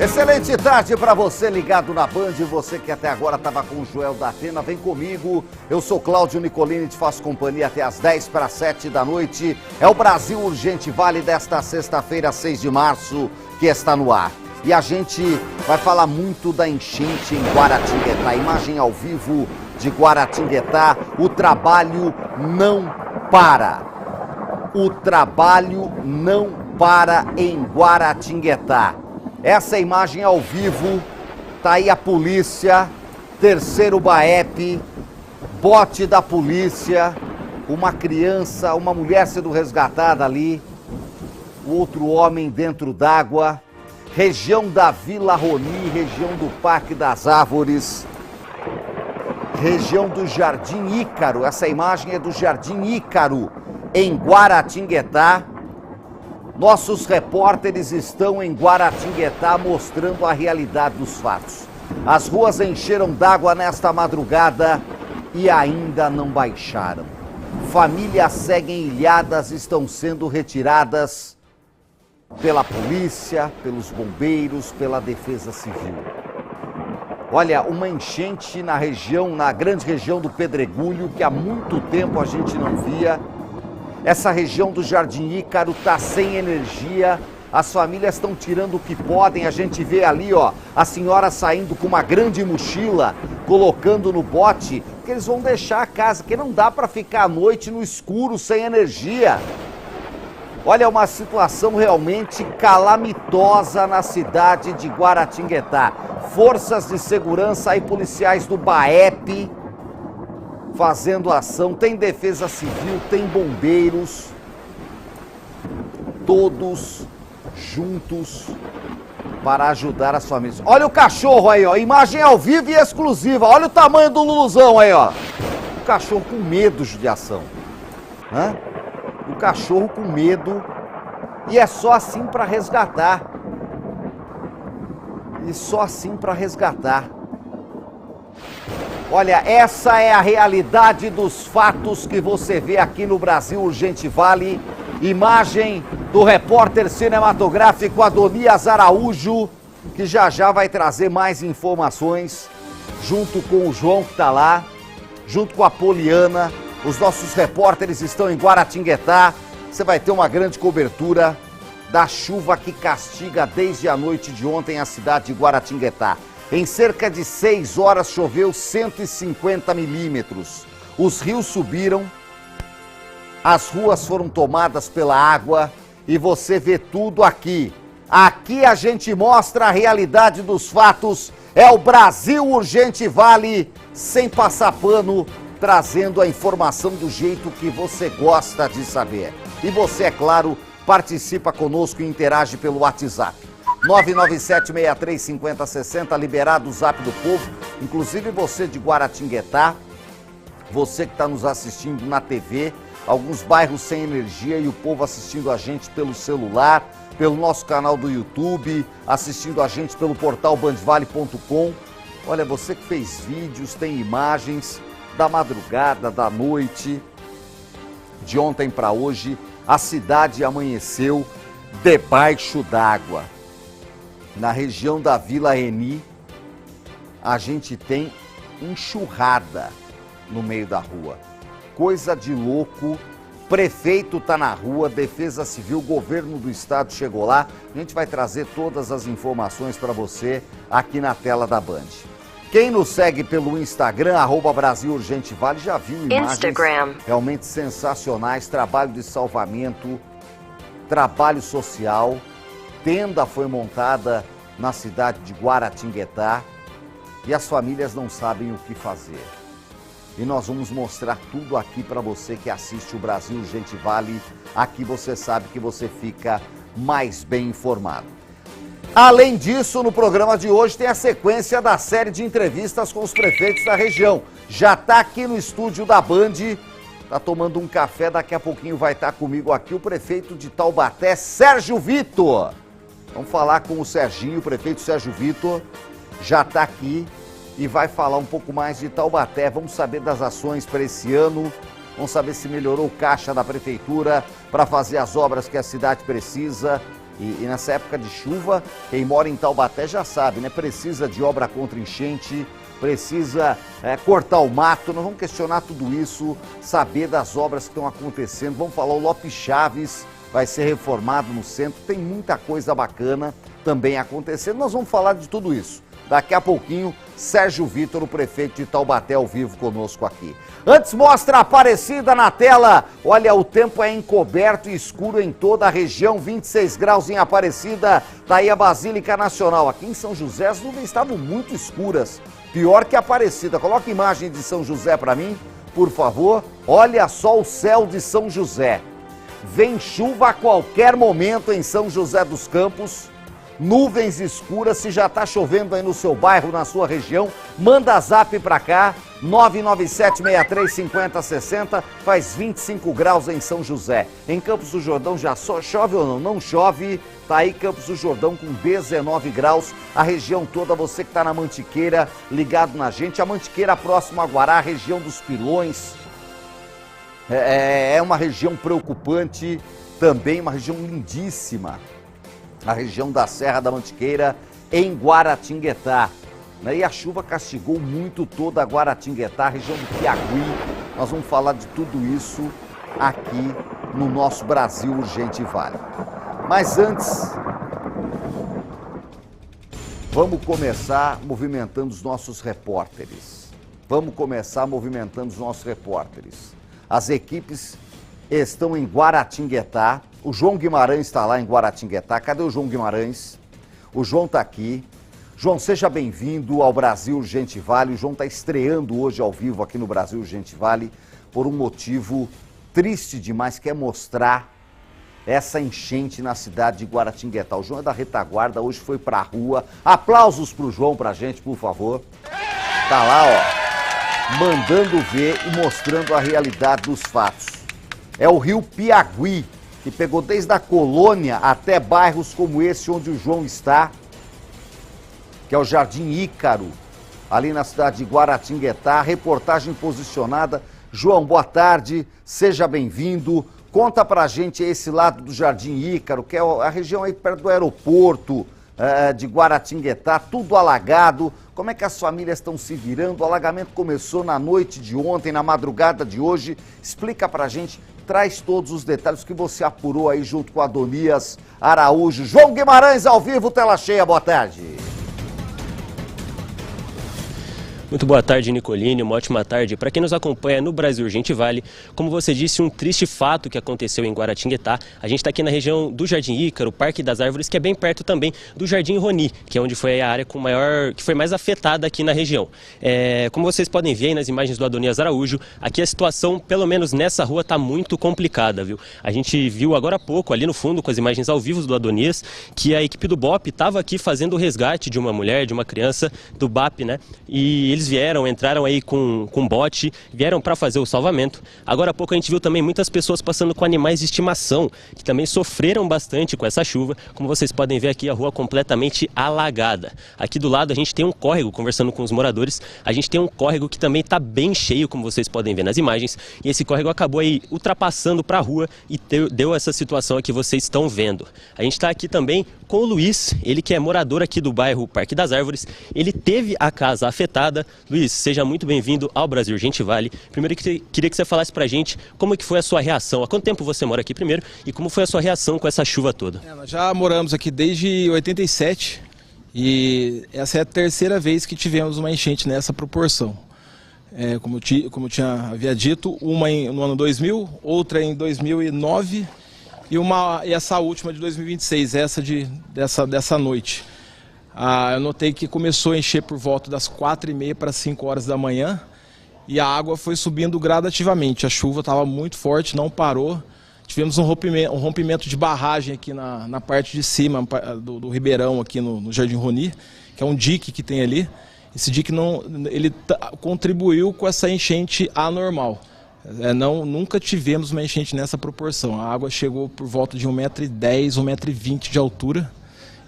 Excelente tarde para você ligado na Band, você que até agora estava com o Joel da Atena, vem comigo. Eu sou Cláudio Nicolini, te faço companhia até as 10 para 7 da noite. É o Brasil Urgente Vale desta sexta-feira, 6 de março, que está no ar. E a gente vai falar muito da enchente em Guaratinguetá, imagem ao vivo de Guaratinguetá. O trabalho não para. O trabalho não para em Guaratinguetá. Essa imagem ao vivo, tá aí a polícia, terceiro BAEP, bote da polícia, uma criança, uma mulher sendo resgatada ali, o outro homem dentro d'água, região da Vila Roni, região do Parque das Árvores, região do Jardim Ícaro, essa imagem é do Jardim Ícaro, em Guaratinguetá. Nossos repórteres estão em Guaratinguetá mostrando a realidade dos fatos. As ruas encheram d'água nesta madrugada e ainda não baixaram. Famílias seguem ilhadas, estão sendo retiradas pela polícia, pelos bombeiros, pela Defesa Civil. Olha, uma enchente na região, na grande região do Pedregulho, que há muito tempo a gente não via. Essa região do Jardim Ícaro está sem energia, as famílias estão tirando o que podem. A gente vê ali, ó, a senhora saindo com uma grande mochila, colocando no bote, porque eles vão deixar a casa, porque não dá para ficar à noite no escuro, sem energia. Olha, uma situação realmente calamitosa na cidade de Guaratinguetá. Forças de segurança e policiais do BAEP fazendo ação, tem Defesa Civil, tem bombeiros, todos juntos para ajudar as famílias. Olha o cachorro aí, ó, imagem ao vivo e exclusiva, olha o tamanho do Luluzão aí, ó. O cachorro com medo, judiação. Hã? O cachorro com medo, e é só assim para resgatar. E só assim para resgatar. Olha, essa é a realidade dos fatos que você vê aqui no Brasil Urgente Vale. Imagem do repórter cinematográfico Adonias Araújo, que já vai trazer mais informações, junto com o João que está lá, junto com a Poliana. Os nossos repórteres estão em Guaratinguetá. Você vai ter uma grande cobertura da chuva que castiga desde a noite de ontem a cidade de Guaratinguetá. Em cerca de 6 horas choveu 150 milímetros. Os rios subiram, as ruas foram tomadas pela água e você vê tudo aqui. Aqui a gente mostra a realidade dos fatos. É o Brasil Urgente Vale, sem passar pano, trazendo a informação do jeito que você gosta de saber. E você, é claro, participa conosco e interage pelo WhatsApp. 997-63-5060, liberado o Zap do Povo, inclusive você de Guaratinguetá, você que está nos assistindo na TV, alguns bairros sem energia e o povo assistindo a gente pelo celular, pelo nosso canal do YouTube, assistindo a gente pelo portal bandvale.com. Olha, você que fez vídeos, tem imagens da madrugada, da noite, de ontem para hoje, a cidade amanheceu debaixo d'água. Na região da Vila Reni, a gente tem enxurrada no meio da rua. Coisa de louco. Prefeito está na rua, Defesa Civil, governo do estado chegou lá. A gente vai trazer todas as informações para você aqui na tela da Band. Quem nos segue pelo Instagram, @Brasil Urgente Vale, já viu imagens realmente sensacionais. Trabalho de salvamento, trabalho social. Tenda foi montada na cidade de Guaratinguetá e as famílias não sabem o que fazer. E nós vamos mostrar tudo aqui para você que assiste o Brasil Urgente Vale. Aqui você sabe que você fica mais bem informado. Além disso, no programa de hoje tem a sequência da série de entrevistas com os prefeitos da região. Já está aqui no estúdio da Band, está tomando um café, daqui a pouquinho vai estar comigo aqui o prefeito de Taubaté, Sérgio Vitor. Vamos falar com o Serginho, o prefeito Sérgio Vitor, já está aqui e vai falar um pouco mais de Taubaté. Vamos saber das ações para esse ano, vamos saber se melhorou o caixa da prefeitura para fazer as obras que a cidade precisa. E nessa época de chuva, quem mora em Taubaté já sabe, né? Precisa de obra contra enchente, precisa cortar o mato. Nós vamos questionar tudo isso, saber das obras que estão acontecendo. Vamos falar, o Lopes Chaves vai ser reformado no centro. Tem muita coisa bacana também acontecendo. Nós vamos falar de tudo isso. Daqui a pouquinho, Sérgio Vitor, o prefeito de Taubaté, ao vivo conosco aqui. Antes, mostra a Aparecida na tela. Olha, o tempo é encoberto e escuro em toda a região, 26 graus em Aparecida. Tá aí a Basílica Nacional. Aqui em São José, as nuvens estavam muito escuras. Pior que Aparecida. Coloca a imagem de São José para mim, por favor. Olha só o céu de São José. Vem chuva a qualquer momento em São José dos Campos. Nuvens escuras. Se já está chovendo aí no seu bairro, na sua região, manda zap para cá, 997-63-5060, faz 25 graus em São José. Em Campos do Jordão já só chove ou não? Não chove, tá aí Campos do Jordão com 19 graus, a região toda, você que está na Mantiqueira, ligado na gente, a Mantiqueira próximo a Guará, região dos Pilões, é uma região preocupante, também uma região lindíssima. A região da Serra da Mantiqueira, em Guaratinguetá. E a chuva castigou muito toda a Guaratinguetá, a região do Piauí. Nós vamos falar de tudo isso aqui no nosso Brasil Urgente Vale. Mas antes, vamos começar movimentando os nossos repórteres. As equipes estão em Guaratinguetá. O João Guimarães está lá em Guaratinguetá. Cadê o João Guimarães? O João está aqui. João, seja bem-vindo ao Brasil Urgente Vale. O João está estreando hoje ao vivo aqui no Brasil Urgente Vale por um motivo triste demais, que é mostrar essa enchente na cidade de Guaratinguetá. O João é da retaguarda, hoje foi para a rua. Aplausos para o João, para a gente, por favor. Tá lá, ó, mandando ver e mostrando a realidade dos fatos. É o rio Piauí, que pegou desde a colônia até bairros como esse onde o João está, que é o Jardim Ícaro, ali na cidade de Guaratinguetá. Reportagem posicionada. João, boa tarde, seja bem-vindo. Conta pra gente esse lado do Jardim Ícaro, que é a região aí perto do aeroporto de Guaratinguetá, tudo alagado. Como é que as famílias estão se virando? O alagamento começou na noite de ontem, na madrugada de hoje. Explica pra gente. Traz todos os detalhes que você apurou aí junto com Adonias Araújo. João Guimarães ao vivo, tela cheia, boa tarde. Muito boa tarde, Nicolini, uma ótima tarde para quem nos acompanha no Brasil Urgente Vale. Como você disse, um triste fato que aconteceu em Guaratinguetá. A gente está aqui na região do Jardim Ícaro, Parque das Árvores, que é bem perto também do Jardim Roni, que é onde foi a área que foi mais afetada aqui na região. Como vocês podem ver aí nas imagens do Adonias Araújo, aqui a situação, pelo menos nessa rua, está muito complicada, viu? A gente viu agora há pouco, ali no fundo, com as imagens ao vivo do Adonias, que a equipe do BOP estava aqui fazendo o resgate de uma mulher, de uma criança, do BAP, né? E eles entraram aí com bote, vieram para fazer o salvamento. Agora há pouco a gente viu também muitas pessoas passando com animais de estimação, que também sofreram bastante com essa chuva. Como vocês podem ver aqui, a rua completamente alagada. Aqui do lado a gente tem um córrego, conversando com os moradores, a gente tem um córrego que também está bem cheio, como vocês podem ver nas imagens, e esse córrego acabou aí ultrapassando para a rua e deu essa situação aqui que vocês estão vendo. A gente está aqui também com o Luiz, ele que é morador aqui do bairro Parque das Árvores, ele teve a casa afetada. Luiz, seja muito bem-vindo ao Brasil Urgente Vale. Primeiro, queria que você falasse pra gente como que foi a sua reação. Há quanto tempo você mora aqui primeiro e como foi a sua reação com essa chuva toda? Nós já moramos aqui desde 87 e essa é a terceira vez que tivemos uma enchente nessa proporção. Como havia dito, uma no ano 2000, outra em 2009 e essa última de 2026, dessa noite. Eu notei que começou a encher por volta das 4h30 para 5 horas da manhã e a água foi subindo gradativamente. A chuva estava muito forte, não parou. Tivemos um rompimento de barragem aqui na parte de cima do Ribeirão, aqui no Jardim Roni, que é um dique que tem ali. Esse dique contribuiu com essa enchente anormal. Nunca tivemos uma enchente nessa proporção. A água chegou por volta de 1,10 m, 1,20 m de altura.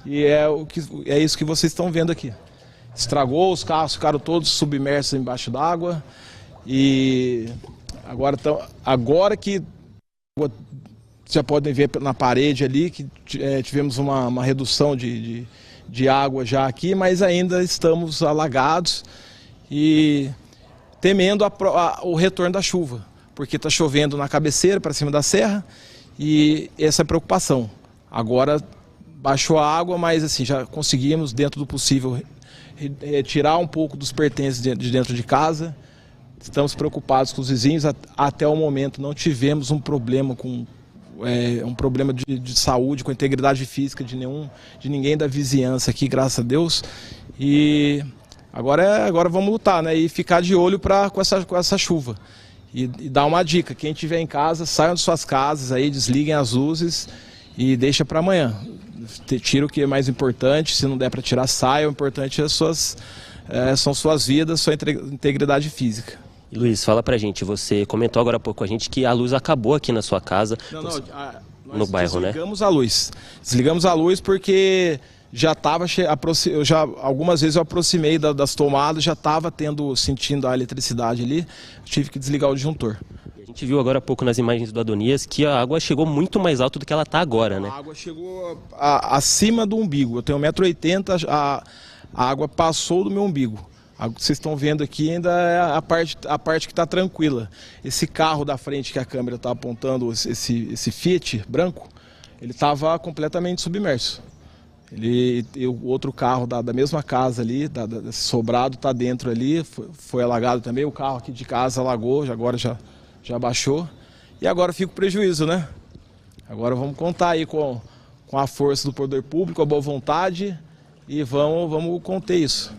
E é isso que vocês estão vendo aqui. Estragou, os carros ficaram todos submersos embaixo d'água. E agora que a água já podem ver na parede ali que tivemos uma redução de água já aqui, mas ainda estamos alagados e temendo o retorno da chuva, porque está chovendo na cabeceira, para cima da serra, e essa é a preocupação. Agora baixou a água, mas assim, já conseguimos, dentro do possível, retirar um pouco dos pertences de dentro de casa. Estamos preocupados com os vizinhos, até o momento não tivemos um problema de saúde, com a integridade física de ninguém da vizinhança aqui, graças a Deus. E agora vamos lutar, né? E ficar de olho com essa chuva. E dar uma dica: quem estiver em casa, saiam de suas casas aí, desliguem as luzes e deixa para amanhã. Tira o que é mais importante, se não der para tirar, saia. O importante são suas vidas, sua integridade física. E Luiz, fala pra gente, você comentou agora há pouco com a gente que a luz acabou aqui na sua casa. Nós no bairro, né? Desligamos a luz. Desligamos a luz porque já estava, algumas vezes eu aproximei das tomadas, já estava sentindo a eletricidade ali, tive que desligar o disjuntor. A gente viu agora há pouco nas imagens do Adonias que a água chegou muito mais alto do que ela está agora, né? A água chegou acima do umbigo. Eu tenho 1,80 m, a água passou do meu umbigo. Vocês estão vendo aqui ainda é a parte que está tranquila. Esse carro da frente que a câmera está apontando, esse Fiat branco, ele estava completamente submerso. O outro carro da mesma casa ali, desse sobrado, está dentro ali, foi alagado também. O carro aqui de casa alagou, agora já baixou. E agora fica o prejuízo, né? Agora vamos contar aí com a força do poder público, a boa vontade, e vamos conter isso.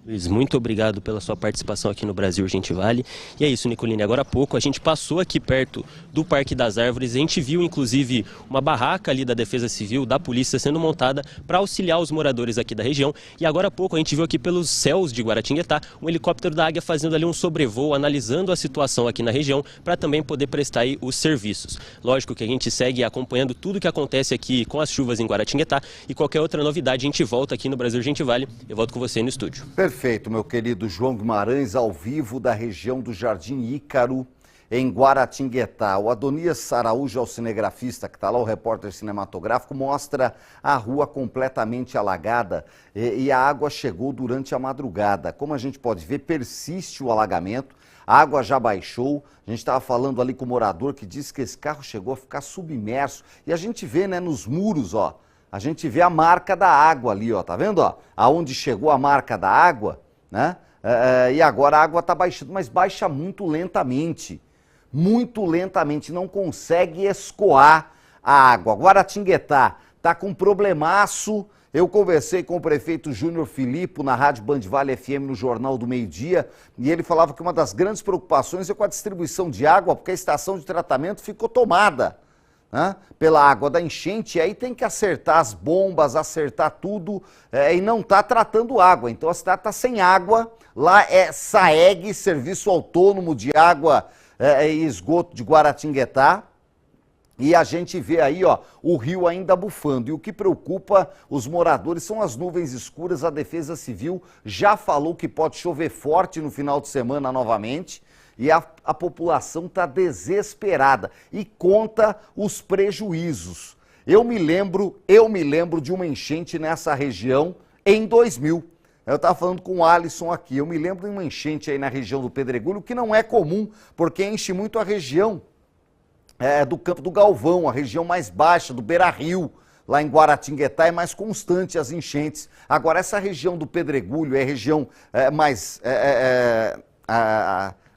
Luiz, muito obrigado pela sua participação aqui no Brasil Urgente Vale. E é isso, Nicolini, agora há pouco a gente passou aqui perto do Parque das Árvores, a gente viu inclusive uma barraca ali da Defesa Civil, da polícia sendo montada para auxiliar os moradores aqui da região. E agora há pouco a gente viu aqui pelos céus de Guaratinguetá um helicóptero da Águia fazendo ali um sobrevoo, analisando a situação aqui na região para também poder prestar aí os serviços. Lógico que a gente segue acompanhando tudo que acontece aqui com as chuvas em Guaratinguetá, e qualquer outra novidade a gente volta aqui no Brasil Urgente Vale. Eu volto com você no estúdio. Perfeito, meu querido João Guimarães, ao vivo da região do Jardim Ícaro, em Guaratinguetá. O Adonias Araújo, é o cinegrafista que está lá, o repórter cinematográfico, mostra a rua completamente alagada e a água chegou durante a madrugada. Como a gente pode ver, persiste o alagamento, a água já baixou. A gente estava falando ali com o morador que disse que esse carro chegou a ficar submerso. E a gente vê, né, nos muros, ó, a gente vê a marca da água ali, ó, tá vendo, ó? Aonde chegou a marca da água, né? E agora a água está baixando, mas baixa muito lentamente, não consegue escoar a água. Guaratinguetá está com um problemaço. Eu conversei com o prefeito Júnior Filippo na Rádio Band Vale FM no Jornal do Meio-Dia, e ele falava que uma das grandes preocupações é com a distribuição de água, porque a estação de tratamento ficou tomada, né, pela água da enchente, e aí tem que acertar as bombas, acertar tudo, e não está tratando água. Então a cidade está sem água. Lá é SAEG, Serviço Autônomo de Água e Esgoto de Guaratinguetá. E a gente vê aí, ó, o rio ainda bufando. E o que preocupa os moradores são as nuvens escuras. A Defesa Civil já falou que pode chover forte no final de semana novamente. E a população está desesperada e conta os prejuízos. Eu me lembro de uma enchente nessa região em 2000. Eu estava falando com o Alisson aqui. Eu me lembro de uma enchente aí na região do Pedregulho, que não é comum, porque enche muito a região do Campo do Galvão, a região mais baixa, do Beira-Rio. Lá em Guaratinguetá é mais constante as enchentes. Agora, essa região do Pedregulho é a região mais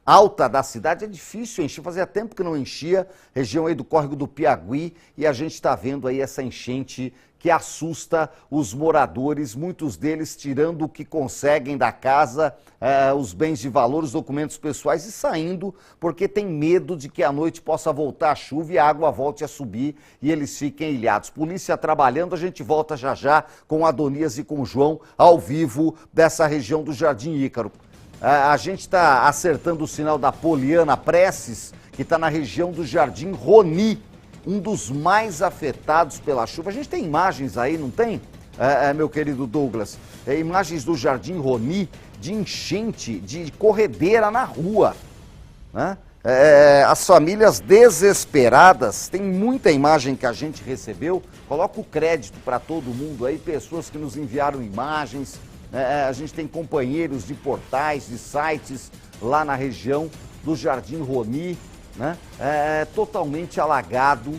alta da cidade, é difícil encher, fazia tempo que não enchia, região aí do Córrego do Piagui, e a gente está vendo aí essa enchente que assusta os moradores, muitos deles tirando o que conseguem da casa, os bens de valor, os documentos pessoais, e saindo porque tem medo de que à noite possa voltar a chuva e a água volte a subir e eles fiquem ilhados. Polícia trabalhando, a gente volta já já com o Adonias e com o João ao vivo dessa região do Jardim Ícaro. A gente está acertando o sinal da Poliana Preces, que está na região do Jardim Roni, um dos mais afetados pela chuva. A gente tem imagens aí, não tem, meu querido Douglas? Imagens do Jardim Roni, de enchente, de corredeira na rua, né? As famílias desesperadas, tem muita imagem que a gente recebeu, coloca o crédito para todo mundo aí, pessoas que nos enviaram imagens, a gente tem companheiros de portais, de sites lá na região do Jardim Roni, né? Totalmente alagado,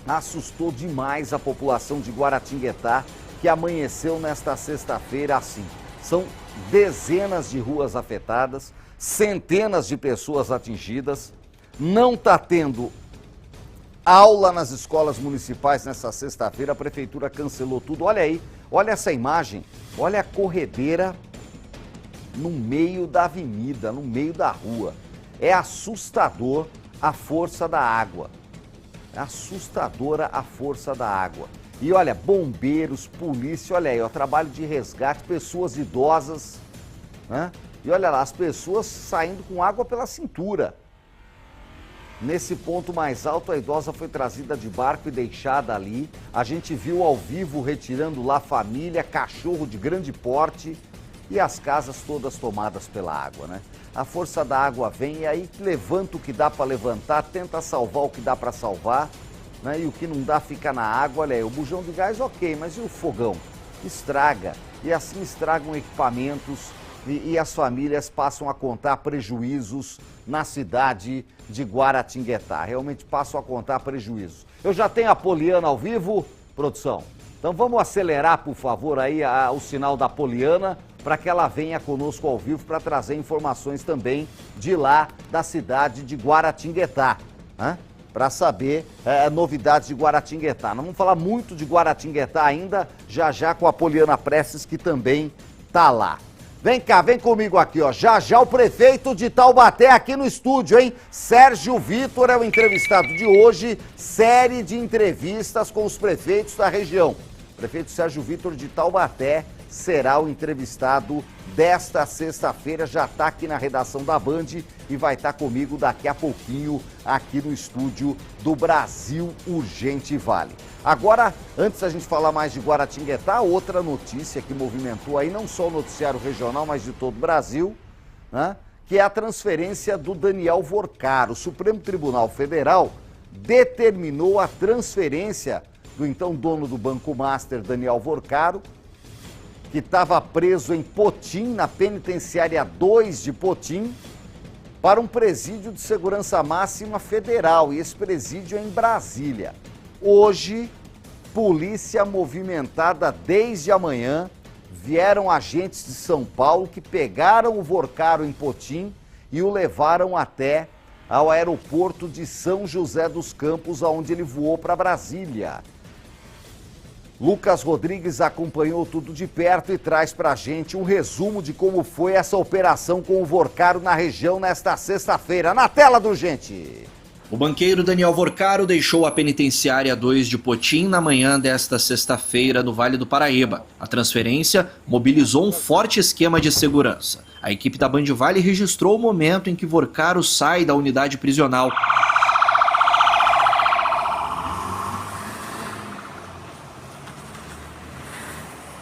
assustou demais a população de Guaratinguetá, que amanheceu nesta sexta-feira assim. São dezenas de ruas afetadas, centenas de pessoas atingidas, não está tendo aula nas escolas municipais nessa sexta-feira, a prefeitura cancelou tudo. Olha aí, olha essa imagem, olha a corredeira no meio da avenida, no meio da rua. É assustador a força da água, é assustadora a força da água. E olha, bombeiros, polícia, olha aí, ó, trabalho de resgate, pessoas idosas, né? E olha lá, as pessoas saindo com água pela cintura. Nesse ponto mais alto, a idosa foi trazida de barco e deixada ali. A gente viu ao vivo retirando lá família, cachorro de grande porte e as casas todas tomadas pela água, né? A força da água vem e aí levanta o que dá para levantar, tenta salvar o que dá para salvar, né? E o que não dá fica na água. Olha aí, o bujão de gás ok, mas e o fogão? Estraga. E assim estragam equipamentos. E as famílias passam a contar prejuízos na cidade de Guaratinguetá. Realmente passam a contar prejuízos. Eu já tenho a Poliana ao vivo, produção. Então vamos acelerar, por favor, aí o sinal da Poliana para que ela venha conosco ao vivo para trazer informações também de lá da cidade de Guaratinguetá, né? Para saber novidades de Guaratinguetá. Não vamos falar muito de Guaratinguetá ainda, já com a Poliana Prestes, que também está lá. Vem cá, vem comigo aqui, ó. Já o prefeito de Taubaté aqui no estúdio, hein? Sérgio Vitor é o entrevistado de hoje, série de entrevistas com os prefeitos da região. O prefeito Sérgio Vitor de Taubaté será o entrevistado desta sexta-feira, já está aqui na redação da Band e vai estar comigo daqui a pouquinho aqui no estúdio do Brasil Urgente Vale. Agora, antes da gente falar mais de Guaratinguetá, outra notícia que movimentou aí não só o noticiário regional, mas de todo o Brasil, né? Que é a transferência do Daniel Vorcaro. O Supremo Tribunal Federal determinou a transferência do então dono do Banco Master, Daniel Vorcaro, que estava preso em Potim, na penitenciária 2 de Potim, para um presídio de segurança máxima federal. E esse presídio é em Brasília. Hoje, polícia movimentada desde amanhã, vieram agentes de São Paulo que pegaram o Vorcaro em Potim e o levaram até ao aeroporto de São José dos Campos, onde ele voou para Brasília. Lucas Rodrigues acompanhou tudo de perto e traz pra gente um resumo de como foi essa operação com o Vorcaro na região nesta sexta-feira. Na tela do Urgente. O banqueiro Daniel Vorcaro deixou a penitenciária 2 de Potim na manhã desta sexta-feira no Vale do Paraíba. A transferência mobilizou um forte esquema de segurança. A equipe da Band Vale registrou o momento em que Vorcaro sai da unidade prisional.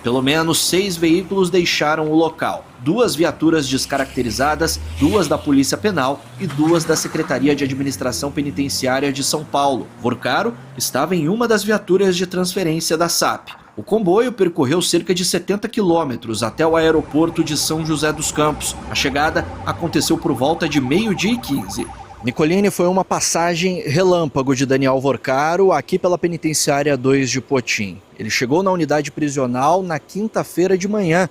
Pelo menos 6 veículos deixaram o local. 2 viaturas descaracterizadas, 2 da Polícia Penal e 2 da Secretaria de Administração Penitenciária de São Paulo. Vorcaro estava em uma das viaturas de transferência da SAP. O comboio percorreu cerca de 70 quilômetros até o aeroporto de São José dos Campos. A chegada aconteceu por volta de 12h15. Nicolini, foi uma passagem relâmpago de Daniel Vorcaro aqui pela penitenciária 2 de Potim. Ele chegou na unidade prisional na quinta-feira de manhã,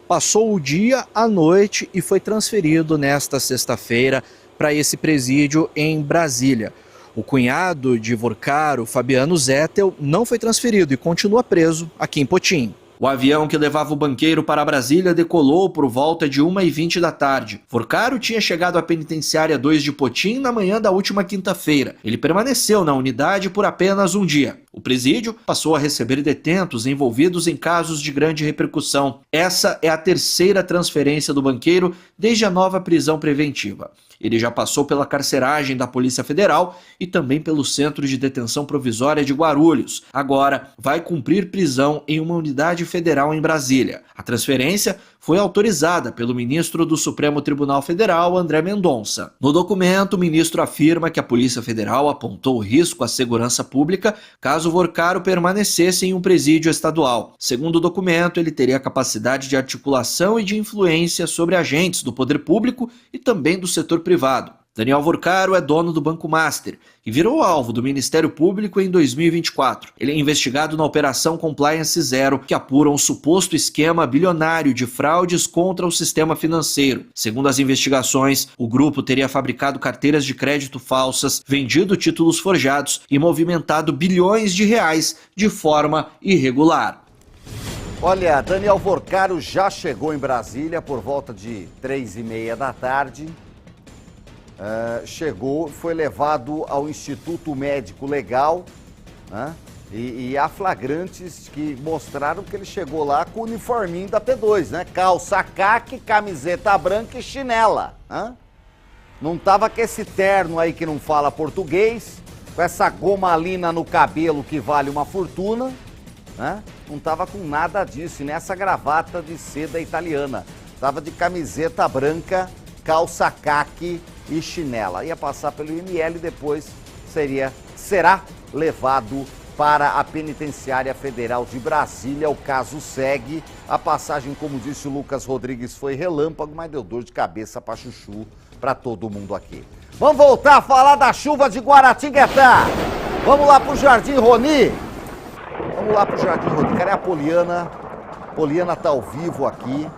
passou o dia, a noite e foi transferido nesta sexta-feira para esse presídio em Brasília. O cunhado de Vorcaro, Fabiano Zettel, não foi transferido e continua preso aqui em Potim. O avião que levava o banqueiro para Brasília decolou por volta de 1h20 da tarde. Vorcaro tinha chegado à penitenciária 2 de Potim na manhã da última quinta-feira. Ele permaneceu na unidade por apenas um dia. O presídio passou a receber detentos envolvidos em casos de grande repercussão. Essa é a terceira transferência do banqueiro desde a nova prisão preventiva. Ele já passou pela carceragem da Polícia Federal e também pelo Centro de Detenção Provisória de Guarulhos. Agora vai cumprir prisão em uma unidade federal em Brasília. A transferência foi autorizada pelo ministro do Supremo Tribunal Federal, André Mendonça. No documento, o ministro afirma que a Polícia Federal apontou risco à segurança pública caso Vorcaro permanecesse em um presídio estadual. Segundo o documento, ele teria capacidade de articulação e de influência sobre agentes do poder público e também do setor privado. Daniel Vorcaro é dono do Banco Master e virou alvo do Ministério Público em 2024. Ele é investigado na Operação Compliance Zero, que apura um suposto esquema bilionário de fraudes contra o sistema financeiro. Segundo as investigações, o grupo teria fabricado carteiras de crédito falsas, vendido títulos forjados e movimentado bilhões de reais de forma irregular. Olha, Daniel Vorcaro já chegou em Brasília por volta de 3h30 da tarde. Chegou, foi levado ao Instituto Médico Legal, né? E há flagrantes que mostraram que ele chegou lá com o uniforminho da P2, né? Calça caque, camiseta branca e chinela, né? Não tava com esse terno aí que não fala português, com essa gomalina no cabelo que vale uma fortuna, né? Não tava com nada disso, e nessa gravata de seda italiana. Tava de camiseta branca, calça caque e chinela. Ia passar pelo IML e depois será levado para a Penitenciária Federal de Brasília. O caso segue. A passagem, como disse o Lucas Rodrigues, foi relâmpago, mas deu dor de cabeça para chuchu, para todo mundo aqui. Vamos voltar a falar da chuva de Guaratinguetá. Vamos lá pro Jardim Roni. Cadê a Poliana? Poliana tá ao vivo aqui.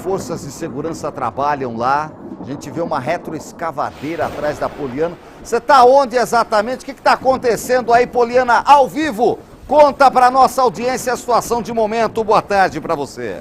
Forças de segurança trabalham lá. A gente vê uma retroescavadeira atrás da Poliana. Você tá onde exatamente? O que tá acontecendo aí, Poliana, ao vivo? Conta pra nossa audiência a situação de momento. Boa tarde pra você.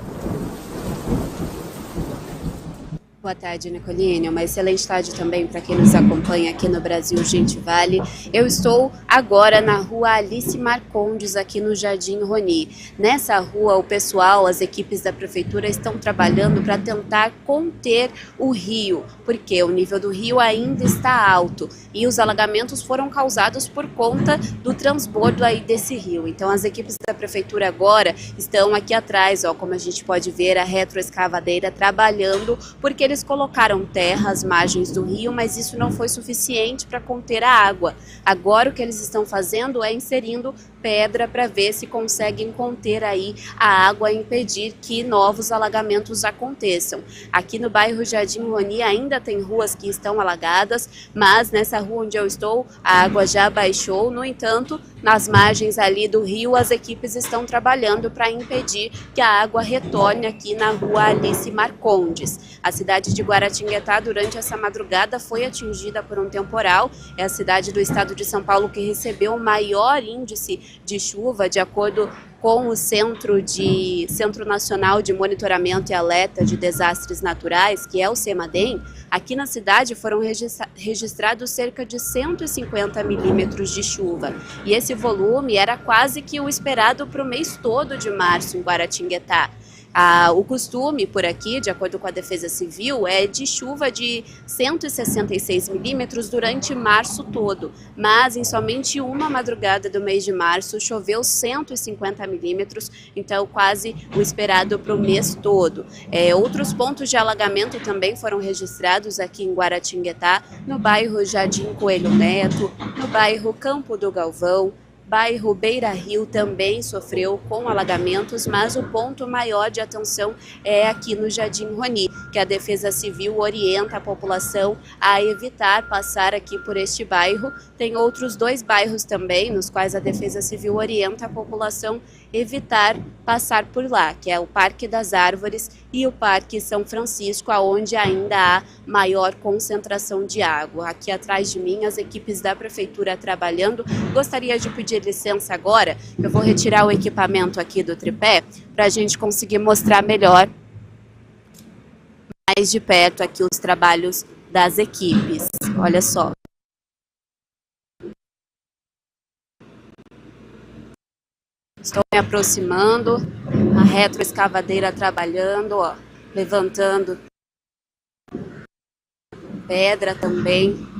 Boa tarde, Nicoline. Uma excelente tarde também para quem nos acompanha aqui no Brasil Gente Vale. Eu estou agora na rua Alice Marcondes, aqui no Jardim Roni. Nessa rua, o pessoal, as equipes da prefeitura estão trabalhando para tentar conter o rio, porque o nível do rio ainda está alto e os alagamentos foram causados por conta do transbordo aí desse rio. Então, as equipes da prefeitura agora estão aqui atrás, ó, como a gente pode ver, a retroescavadeira trabalhando, porque eles colocaram terra às margens do rio, mas isso não foi suficiente para conter a água. Agora o que eles estão fazendo é inserindo pedra para ver se conseguem conter aí a água e impedir que novos alagamentos aconteçam. Aqui no bairro Jardim Roni ainda tem ruas que estão alagadas, mas nessa rua onde eu estou a água já baixou. No entanto, nas margens ali do rio, as equipes estão trabalhando para impedir que a água retorne aqui na rua Alice Marcondes. A cidade de Guaratinguetá, durante essa madrugada, foi atingida por um temporal. É a cidade do estado de São Paulo que recebeu o maior índice de chuva, de acordo com o Centro Nacional de Monitoramento e Alerta de Desastres Naturais, que é o CEMADEM. Aqui na cidade foram registrados cerca de 150 milímetros de chuva. E esse volume era quase que o esperado para o mês todo de março em Guaratinguetá. O costume por aqui, de acordo com a Defesa Civil, é de chuva de 166 milímetros durante março todo, mas em somente uma madrugada do mês de março choveu 150 milímetros, então quase o esperado para o mês todo. Outros pontos de alagamento também foram registrados aqui em Guaratinguetá, no bairro Jardim Coelho Neto, no bairro Campo do Galvão. Bairro Beira Rio também sofreu com alagamentos, mas o ponto maior de atenção é aqui no Jardim Roni, que a Defesa Civil orienta a população a evitar passar aqui por este bairro. Tem outros 2 bairros também, nos quais a Defesa Civil orienta a população a evitar passar por lá, que é o Parque das Árvores e o Parque São Francisco, onde ainda há maior concentração de água. Aqui atrás de mim, as equipes da Prefeitura trabalhando. Gostaria de pedir licença agora, eu vou retirar o equipamento aqui do tripé para a gente conseguir mostrar melhor, mais de perto aqui os trabalhos das equipes. Olha só. Estou me aproximando, a retroescavadeira trabalhando, ó, levantando pedra também.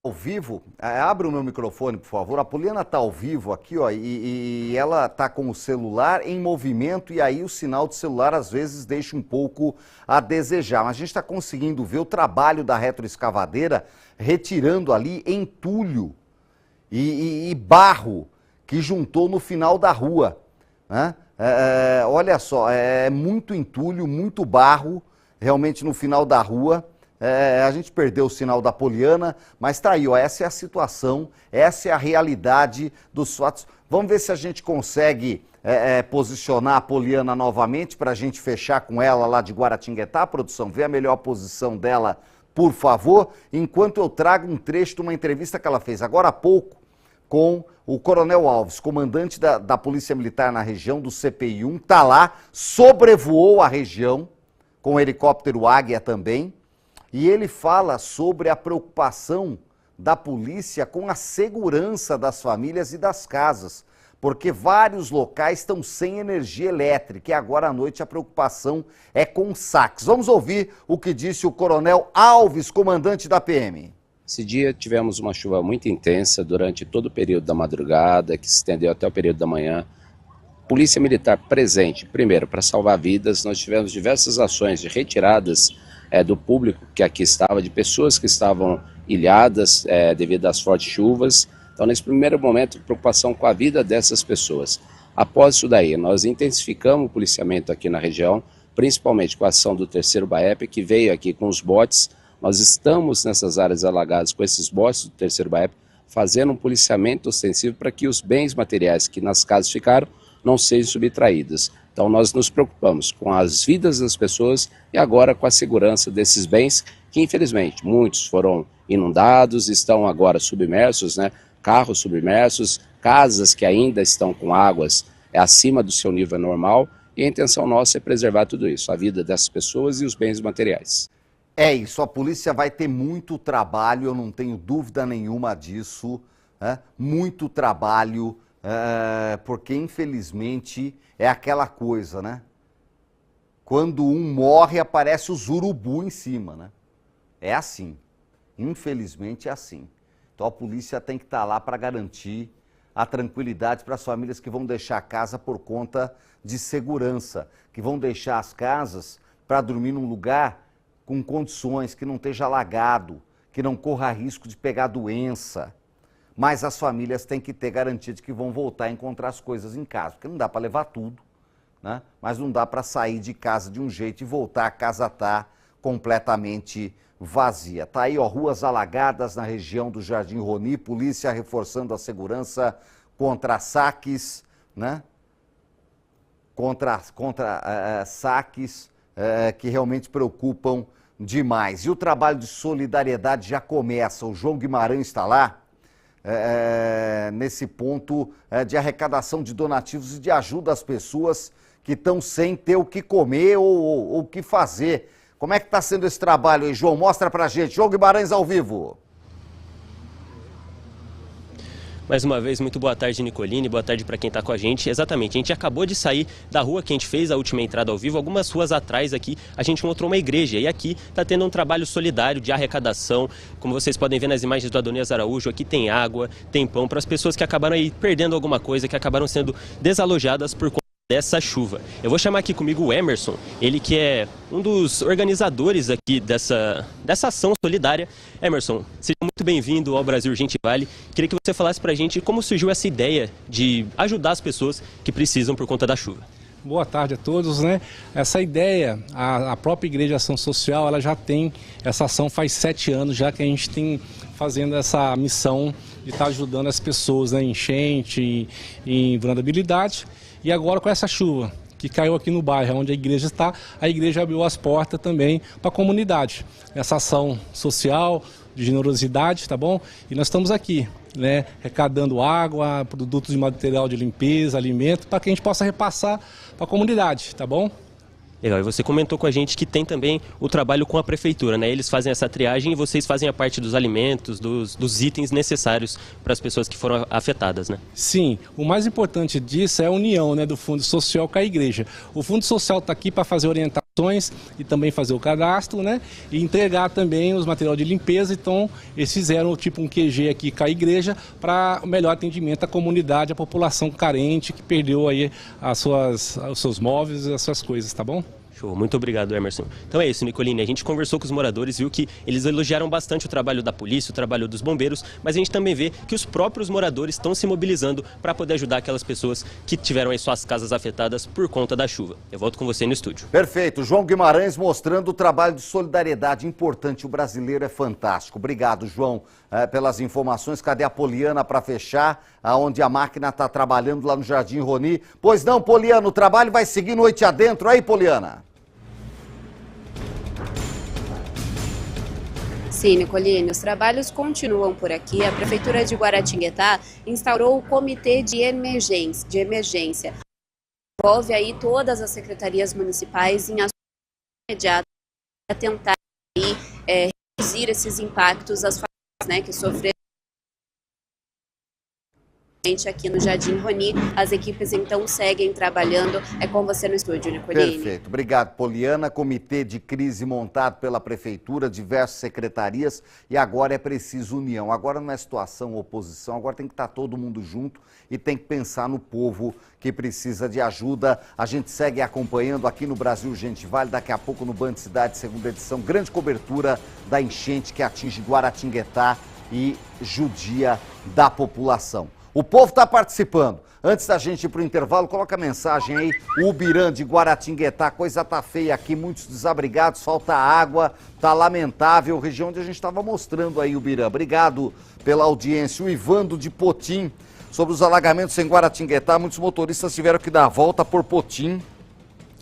Ao vivo, abre o meu microfone, por favor. A Poliana está ao vivo aqui, ó, e ela está com o celular em movimento e aí o sinal do celular às vezes deixa um pouco a desejar. Mas a gente está conseguindo ver o trabalho da retroescavadeira retirando ali entulho e barro que juntou no final da rua, né? Olha só, é muito entulho, muito barro realmente no final da rua. A gente perdeu o sinal da Poliana, mas tá aí, ó, essa é a situação, essa é a realidade dos fatos. Vamos ver se a gente consegue posicionar a Poliana novamente para a gente fechar com ela lá de Guaratinguetá, produção. Vê a melhor posição dela, por favor, enquanto eu trago um trecho de uma entrevista que ela fez agora há pouco com o Coronel Alves, comandante da Polícia Militar na região do CPI-1, tá lá, sobrevoou a região com o helicóptero Águia também. E ele fala sobre a preocupação da polícia com a segurança das famílias e das casas, porque vários locais estão sem energia elétrica e agora à noite a preocupação é com saques. Vamos ouvir o que disse o Coronel Alves, comandante da PM. Esse dia tivemos uma chuva muito intensa durante todo o período da madrugada, que se estendeu até o período da manhã. Polícia Militar presente, primeiro, para salvar vidas. Nós tivemos diversas ações de retiradas do público que aqui estava, de pessoas que estavam ilhadas devido às fortes chuvas. Então, nesse primeiro momento, preocupação com a vida dessas pessoas. Após isso daí, nós intensificamos o policiamento aqui na região, principalmente com a ação do 3º BAEP, que veio aqui com os botes. Nós estamos nessas áreas alagadas com esses botes do 3º BAEP, fazendo um policiamento ostensivo para que os bens materiais que nas casas ficaram não sejam subtraídos. Então nós nos preocupamos com as vidas das pessoas e agora com a segurança desses bens, que infelizmente muitos foram inundados, estão agora submersos, né? Carros submersos, casas que ainda estão com águas acima do seu nível normal, e a intenção nossa é preservar tudo isso, a vida dessas pessoas e os bens materiais. É isso, a polícia vai ter muito trabalho, eu não tenho dúvida nenhuma disso, né? Muito trabalho, porque infelizmente é aquela coisa, né? Quando um morre, aparece os urubu em cima, né? É assim, infelizmente é assim. Então a polícia tem que estar lá para garantir a tranquilidade para as famílias que vão deixar a casa por conta de segurança, que vão deixar as casas para dormir num lugar com condições, que não esteja alagado, que não corra risco de pegar doença. Mas as famílias têm que ter garantia de que vão voltar a encontrar as coisas em casa, porque não dá para levar tudo, né? Mas não dá para sair de casa de um jeito e voltar, a casa está completamente vazia. Tá aí, ó, ruas alagadas na região do Jardim Roni, polícia reforçando a segurança contra saques, né? Contra saques que realmente preocupam demais. E o trabalho de solidariedade já começa. O João Guimarães está lá, nesse ponto de arrecadação de donativos e de ajuda às pessoas que estão sem ter o que comer ou o que fazer. Como é que está sendo esse trabalho aí, João? Mostra pra gente. João Guimarães ao vivo. Mais uma vez, muito boa tarde, Nicoline, boa tarde para quem está com a gente. Exatamente, a gente acabou de sair da rua que a gente fez a última entrada ao vivo. Algumas ruas atrás aqui, a gente encontrou uma igreja e aqui está tendo um trabalho solidário de arrecadação. Como vocês podem ver nas imagens do Adonias Araújo, aqui tem água, tem pão para as pessoas que acabaram aí perdendo alguma coisa, que acabaram sendo desalojadas por conta dessa chuva. Eu vou chamar aqui comigo o Emerson, ele que é um dos organizadores aqui dessa ação solidária. Emerson, seja muito bem-vindo ao Brasil Urgente Vale. Queria que você falasse pra gente como surgiu essa ideia de ajudar as pessoas que precisam por conta da chuva. Boa tarde a todos, né? Essa ideia, a própria Igreja Ação Social, ela já tem essa ação faz 7 anos já que a gente tem fazendo essa missão de estar ajudando as pessoas, né, em enchente, em vulnerabilidade. E agora com essa chuva que caiu aqui no bairro onde a igreja está, a igreja abriu as portas também para a comunidade. Essa ação social, de generosidade, tá bom? E nós estamos aqui, né, arrecadando água, produtos de material de limpeza, alimento, para que a gente possa repassar para a comunidade, tá bom? Legal, e você comentou com a gente que tem também o trabalho com a prefeitura, né? Eles fazem essa triagem e vocês fazem a parte dos alimentos, dos itens necessários para as pessoas que foram afetadas, né? Sim, o mais importante disso é a união, né, do Fundo Social com a igreja. O Fundo Social está aqui para fazer orientações informações e também fazer o cadastro, né? E entregar também os materiais de limpeza. Então, eles fizeram tipo um QG aqui com a igreja para o melhor atendimento à comunidade, à população carente que perdeu aí os seus móveis e as suas coisas, tá bom? Show, muito obrigado, Emerson. Então é isso, Nicolini, a gente conversou com os moradores, viu que eles elogiaram bastante o trabalho da polícia, o trabalho dos bombeiros, mas a gente também vê que os próprios moradores estão se mobilizando para poder ajudar aquelas pessoas que tiveram aí suas casas afetadas por conta da chuva. Eu volto com você no estúdio. Perfeito, João Guimarães mostrando o trabalho de solidariedade importante, o brasileiro é fantástico. Obrigado, João, pelas informações. Cadê a Poliana para fechar, aonde a máquina está trabalhando lá no Jardim Roni? Pois não, Poliana, o trabalho vai seguir noite adentro aí, Poliana? Sim, Nicolini, os trabalhos continuam por aqui. A Prefeitura de Guaratinguetá instaurou o Comitê de Emergência. Envolve aí todas as secretarias municipais em ações imediatas para tentar aí, reduzir esses impactos às famílias, né, que sofreram aqui no Jardim Roni. As equipes então seguem trabalhando. É com você no estúdio, Nicolini. Perfeito. Obrigado, Poliana. Comitê de crise montado pela Prefeitura, diversas secretarias, e agora é preciso união. Agora não é situação oposição, agora tem que estar todo mundo junto e tem que pensar no povo que precisa de ajuda. A gente segue acompanhando aqui no Brasil Urgente Vale, daqui a pouco no Band Cidade, segunda edição, grande cobertura da enchente que atinge Guaratinguetá e judia da população. O povo está participando. Antes da gente ir para o intervalo, coloca a mensagem aí. O Ubirã de Guaratinguetá, coisa tá feia aqui, muitos desabrigados, falta água, tá lamentável. Região onde a gente estava mostrando aí, Ubirã. Obrigado pela audiência. O Ivando de Potim, sobre os alagamentos em Guaratinguetá, muitos motoristas tiveram que dar a volta por Potim.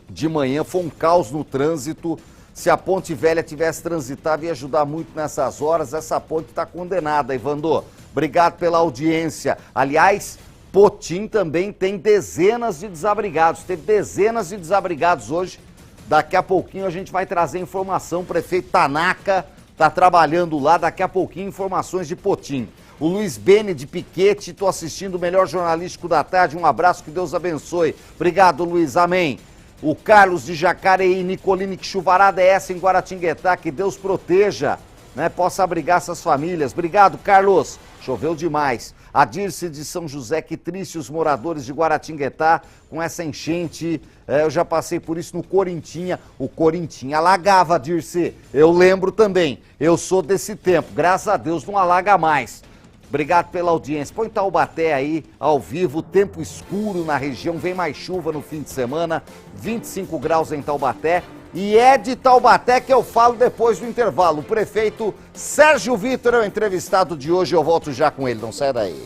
De manhã foi um caos no trânsito. Se a Ponte Velha tivesse transitado, ia ajudar muito nessas horas. Essa ponte está condenada, Ivandô. Obrigado pela audiência. Aliás, Potim também tem dezenas de desabrigados. Teve dezenas de desabrigados hoje. Daqui a pouquinho a gente vai trazer informação. O prefeito Tanaka está trabalhando lá. Daqui a pouquinho informações de Potim. O Luiz Bene de Piquete, estou assistindo o Melhor Jornalístico da Tarde. Um abraço, que Deus abençoe. Obrigado, Luiz. Amém. O Carlos de Jacareí, Nicolini, que chuvarada é essa em Guaratinguetá? Que Deus proteja, né? Possa abrigar essas famílias. Obrigado, Carlos. Choveu demais. A Dirce de São José, que triste os moradores de Guaratinguetá com essa enchente. Eu já passei por isso no Corintinha. O Corintinha alagava, Dirce. Eu lembro também. Eu sou desse tempo. Graças a Deus não alaga mais. Obrigado pela audiência. Põe Taubaté aí, ao vivo, tempo escuro na região, vem mais chuva no fim de semana, 25 graus em Taubaté. E é de Taubaté que eu falo depois do intervalo. O prefeito Sérgio Vitor é o entrevistado de hoje, eu volto já com ele, não sai daí.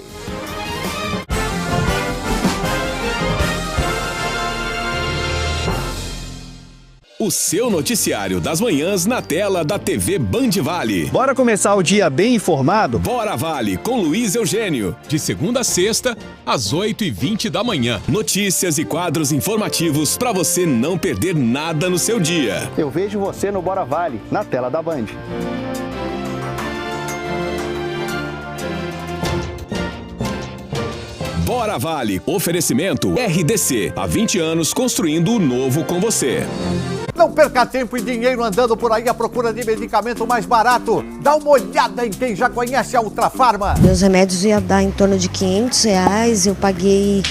O seu noticiário das manhãs na tela da TV Band Vale. Bora começar o dia bem informado? Bora Vale, com Luiz Eugênio. De segunda a sexta, às 8h20 da manhã. Notícias e quadros informativos para você não perder nada no seu dia. Eu vejo você no Bora Vale, na tela da Band. Bora Vale, oferecimento RDC. Há 20 anos construindo o novo com você. Não perca tempo e dinheiro andando por aí à procura de medicamento mais barato. Dá uma olhada em quem já conhece a Ultrafarma. Meus remédios iam dar em torno de R$500, eu paguei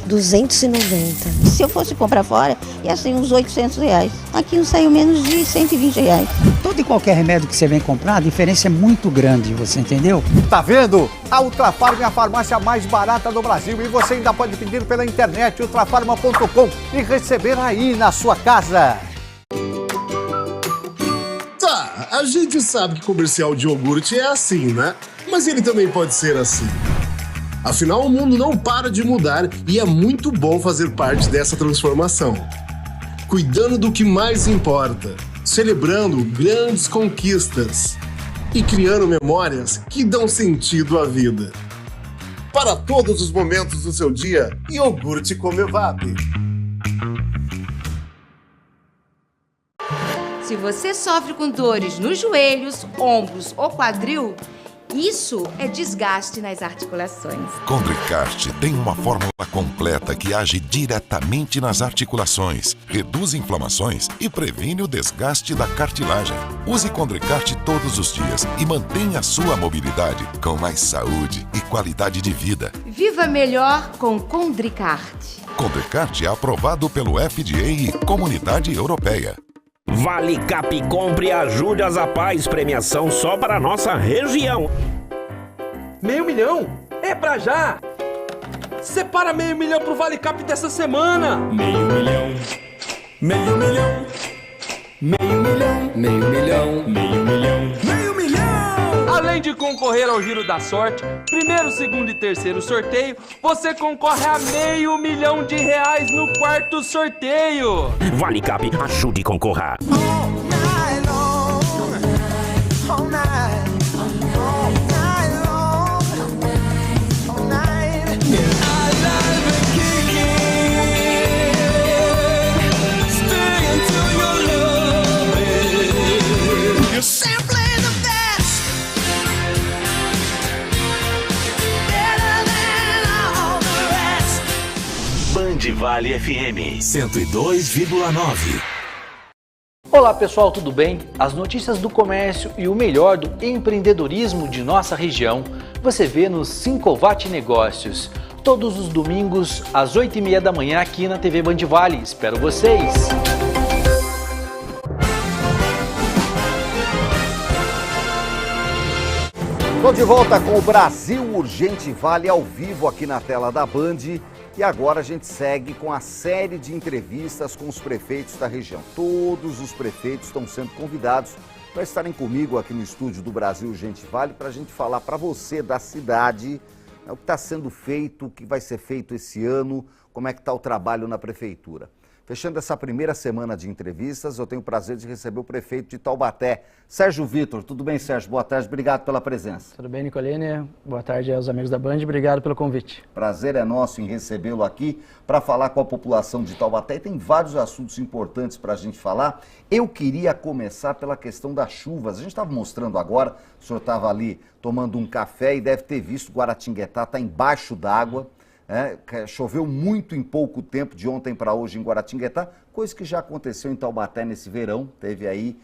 290. Se eu fosse comprar fora, ia ser uns R$800. Aqui não saiu menos de R$120. Todo e qualquer remédio que você vem comprar, a diferença é muito grande, você entendeu? Tá vendo? A Ultrafarma é a farmácia mais barata do Brasil e você ainda pode pedir pela internet ultrafarma.com e receber aí na sua casa. Tá, a gente sabe que comercial de iogurte é assim, né? Mas ele também pode ser assim. Afinal, o mundo não para de mudar e é muito bom fazer parte dessa transformação. Cuidando do que mais importa, celebrando grandes conquistas e criando memórias que dão sentido à vida. Para todos os momentos do seu dia, iogurte Comevap. Se você sofre com dores nos joelhos, ombros ou quadril, Isso é desgaste nas articulações. Condricart tem uma fórmula completa que age diretamente nas articulações, reduz inflamações e previne o desgaste da cartilagem. Use Condricart todos os dias e mantenha a sua mobilidade com mais saúde e qualidade de vida. Viva melhor com Condricart. Condricart é aprovado pelo FDA e Comunidade Europeia. Vale Cap Compre e ajude a Zapaz, premiação só para a nossa região. R$500 mil? É pra já! Separa R$500 mil pro Vale Cap dessa semana! R$500 mil, R$500 mil, R$500 mil, R$500 mil, R$500 mil, R$500 mil! Além de concorrer ao Giro da Sorte, primeiro, segundo e terceiro sorteio, você concorre a R$500 mil no quarto sorteio! Vale Cap, ajude e concorra! Vale FM 102,9. Olá pessoal, tudo bem? As notícias do comércio e o melhor do empreendedorismo de nossa região você vê no Sincovat Negócios, todos os domingos às 8h30 da manhã aqui na TV Band Vale. Espero vocês! Estou de volta com o Brasil Urgente Vale ao vivo aqui na tela da Band. E agora a gente segue com a série de entrevistas com os prefeitos da região. Todos os prefeitos estão sendo convidados para estarem comigo aqui no estúdio do Brasil Urgente Vale para a gente falar para você da cidade, o que está sendo feito, o que vai ser feito esse ano, como é que está o trabalho na prefeitura. Fechando essa primeira semana de entrevistas, eu tenho o prazer de receber o prefeito de Taubaté, Sérgio Vitor. Tudo bem, Sérgio? Boa tarde, obrigado pela presença. Tudo bem, Nicolini? Boa tarde aos amigos da Band, obrigado pelo convite. Prazer é nosso em recebê-lo aqui para falar com a população de Taubaté. E tem vários assuntos importantes para a gente falar. Eu queria começar pela questão das chuvas. A gente estava mostrando agora, o senhor estava ali tomando um café e deve ter visto Guaratinguetá, está embaixo d'água. Choveu muito em pouco tempo, de ontem para hoje em Guaratinguetá, coisa que já aconteceu em Taubaté nesse verão. Teve aí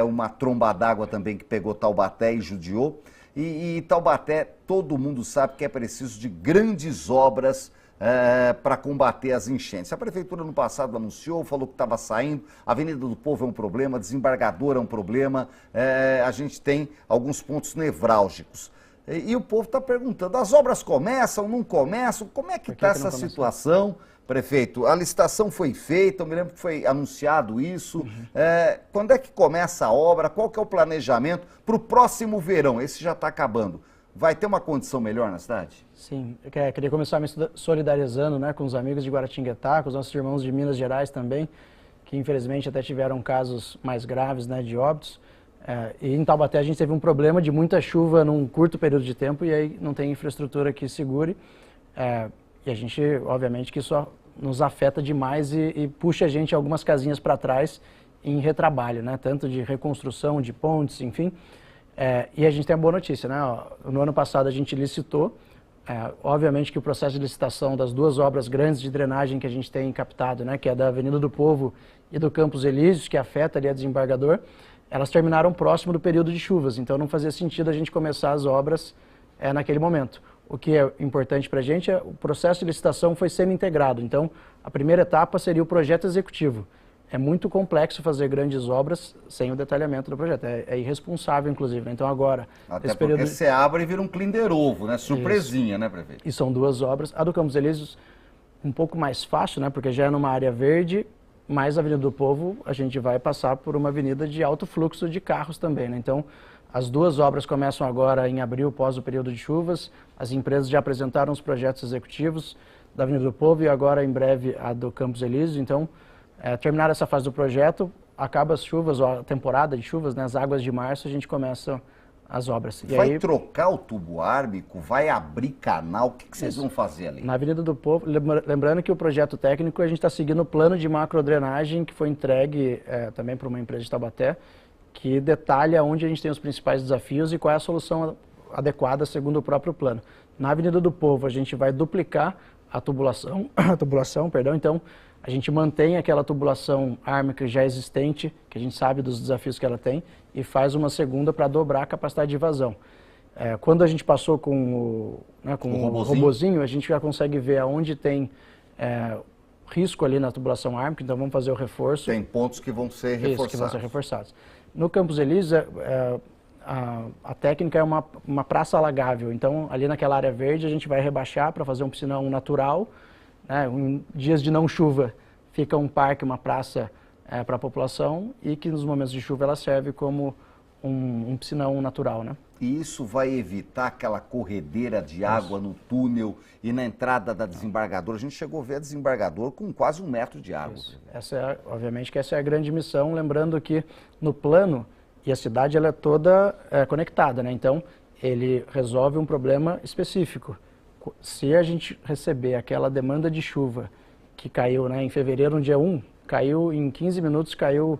uma tromba d'água também que pegou Taubaté e judiou. E Taubaté, todo mundo sabe que é preciso de grandes obras para combater as enchentes. A prefeitura no passado anunciou, falou que estava saindo, a Avenida do Povo é um problema, Desembargador é um problema, a gente tem alguns pontos nevrálgicos. E o povo está perguntando, as obras começam, não começam? Como é que está essa situação, prefeito? A licitação foi feita, eu me lembro que foi anunciado isso. Quando é que começa a obra? Qual que é o planejamento para o próximo verão? Esse já está acabando. Vai ter uma condição melhor na cidade? Sim, eu queria começar me solidarizando, né, com os amigos de Guaratinguetá, com os nossos irmãos de Minas Gerais também, que infelizmente até tiveram casos mais graves, né, de óbitos. E em Taubaté a gente teve um problema de muita chuva num curto período de tempo e aí não tem infraestrutura que segure. E a gente, obviamente, que isso nos afeta demais e puxa a gente algumas casinhas para trás em retrabalho, né? Tanto de reconstrução de pontes, enfim. E a gente tem uma boa notícia, né? No ano passado a gente licitou. Obviamente que o processo de licitação das duas obras grandes de drenagem que a gente tem captado, né? Que é da Avenida do Povo e do Campos Elíseos, que afeta ali a Desembargador, elas terminaram próximo do período de chuvas, então não fazia sentido a gente começar as obras naquele momento. O que é importante para a gente é o processo de licitação foi semi-integrado, então a primeira etapa seria o projeto executivo. É muito complexo fazer grandes obras sem o detalhamento do projeto, é irresponsável inclusive, né? Então agora... Até porque período... você abre e vira um Kinder Ovo, né? Surpresinha, isso, né, prefeito? E são duas obras, a do Campos Elíseos um pouco mais fácil, né? Porque já é numa área verde, mas a Avenida do Povo, a gente vai passar por uma avenida de alto fluxo de carros também, né? Então, as duas obras começam agora em abril, pós o período de chuvas. As empresas já apresentaram os projetos executivos da Avenida do Povo e agora, em breve, a do Campos Elíseos. Então, terminar essa fase do projeto, acaba as chuvas, a temporada de chuvas, né? As águas de março, a gente começa as obras. E vai aí, trocar o tubo árbico? Vai abrir canal? O que vocês vão fazer ali? Na Avenida do Povo, lembrando que o projeto técnico, a gente está seguindo o plano de macrodrenagem que foi entregue também para uma empresa de Taubaté, que detalha onde a gente tem os principais desafios e qual é a solução adequada segundo o próprio plano. Na Avenida do Povo, a gente vai duplicar a tubulação, então a gente mantém aquela tubulação ármica já existente, que a gente sabe dos desafios que ela tem, e faz uma segunda para dobrar a capacidade de vazão. Quando a gente passou com o robozinho, a gente já consegue ver aonde tem risco ali na tubulação ármica, então vamos fazer o reforço. Tem pontos que vão ser reforçados. Que vão ser reforçados. No Campos Elíseos, a técnica é uma praça alagável, então ali naquela área verde a gente vai rebaixar para fazer um piscinão natural, né? Em dias de não chuva fica um parque, uma praça para a população, e que nos momentos de chuva ela serve como um piscinão natural, né? E isso vai evitar aquela corredeira de água no túnel e na entrada da desembargadora. A gente chegou a ver a desembargadora com quase 1 metro de água. Obviamente que essa é a grande missão, lembrando que no plano, e a cidade ela é toda conectada, né? Então ele resolve um problema específico. Se a gente receber aquela demanda de chuva que caiu, né, em fevereiro, no dia 1, caiu em 15 minutos, caiu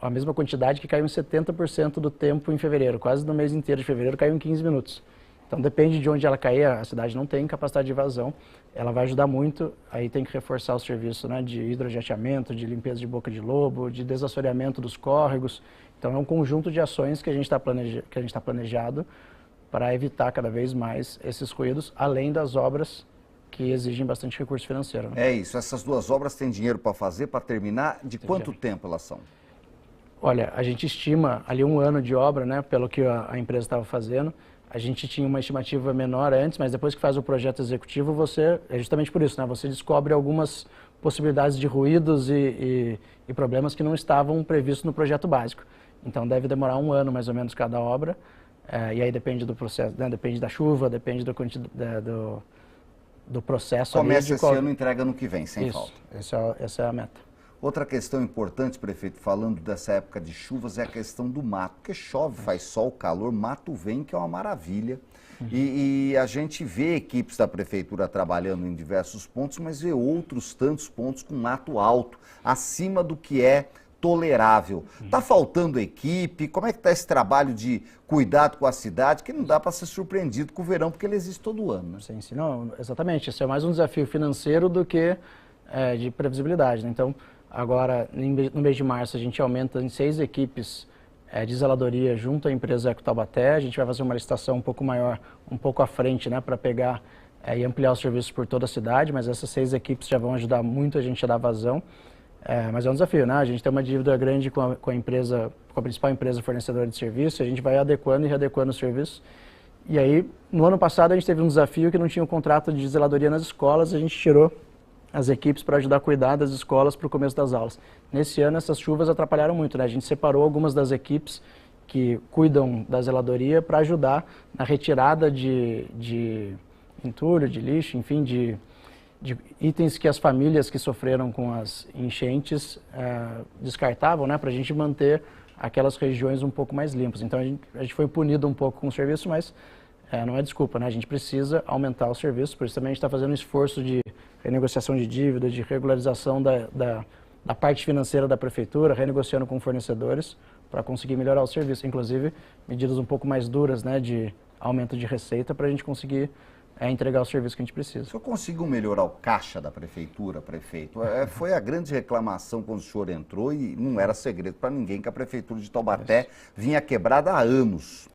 a mesma quantidade que caiu em 70% do tempo em fevereiro, quase no mês inteiro de fevereiro caiu em 15 minutos. Então depende de onde ela cair, a cidade não tem capacidade de vazão, ela vai ajudar muito, aí tem que reforçar o serviço, né, de hidrojateamento, de limpeza de boca de lobo, de desassoreamento dos córregos. Então é um conjunto de ações que a gente está planejado para evitar cada vez mais esses ruídos, além das obras que exigem bastante recurso financeiro, né? É isso, essas 2 obras têm dinheiro para fazer, para terminar, de quanto tempo elas são? Olha, a gente estima ali 1 ano de obra, né, pelo que a empresa estava fazendo. A gente tinha uma estimativa menor antes, mas depois que faz o projeto executivo, é justamente por isso, né, você descobre algumas possibilidades de ruídos e problemas que não estavam previstos no projeto básico. Então deve demorar 1 ano mais ou menos cada obra, e aí depende do processo, né, depende da chuva, depende do processo. Começa esse ano, entrega no que vem, sem falta. Essa é a meta. Outra questão importante, prefeito, falando dessa época de chuvas, é a questão do mato. Porque chove, faz sol, calor, mato vem, que é uma maravilha. E a gente vê equipes da prefeitura trabalhando em diversos pontos, mas vê outros tantos pontos com mato alto, acima do que é tolerável. Está faltando equipe? Como é que está esse trabalho de cuidado com a cidade, que não dá para ser surpreendido com o verão, porque ele existe todo ano, né? Sim, não, exatamente. Esse é mais um desafio financeiro do que de previsibilidade, né? Então, agora, no mês de março, a gente aumenta em 6 equipes de zeladoria junto à empresa Eco Taubaté. A gente vai fazer uma licitação um pouco maior, um pouco à frente, né, para pegar e ampliar os serviços por toda a cidade, mas essas 6 equipes já vão ajudar muito a gente a dar vazão. Mas é um desafio, né? A gente tem uma dívida grande com a empresa, com a principal empresa fornecedora de serviço, a gente vai adequando e readequando os serviços. E aí, no ano passado, a gente teve um desafio que não tinha um contrato de zeladoria nas escolas, a gente tirou as equipes para ajudar a cuidar das escolas para o começo das aulas. Nesse ano, essas chuvas atrapalharam muito, né? A gente separou algumas das equipes que cuidam da zeladoria para ajudar na retirada de entulho, de lixo, enfim, de itens que as famílias que sofreram com as enchentes descartavam, né? Para a gente manter aquelas regiões um pouco mais limpas. Então, a gente foi punido um pouco com o serviço, mas não é desculpa, né? A gente precisa aumentar o serviço, por isso também a gente está fazendo um esforço de renegociação de dívida, de regularização da parte financeira da prefeitura, renegociando com fornecedores para conseguir melhorar o serviço. Inclusive, medidas um pouco mais duras, né, de aumento de receita para a gente conseguir entregar o serviço que a gente precisa. O senhor conseguiu melhorar o caixa da prefeitura, prefeito? Foi a grande reclamação quando o senhor entrou e não era segredo para ninguém que a prefeitura de Taubaté vinha quebrada há anos.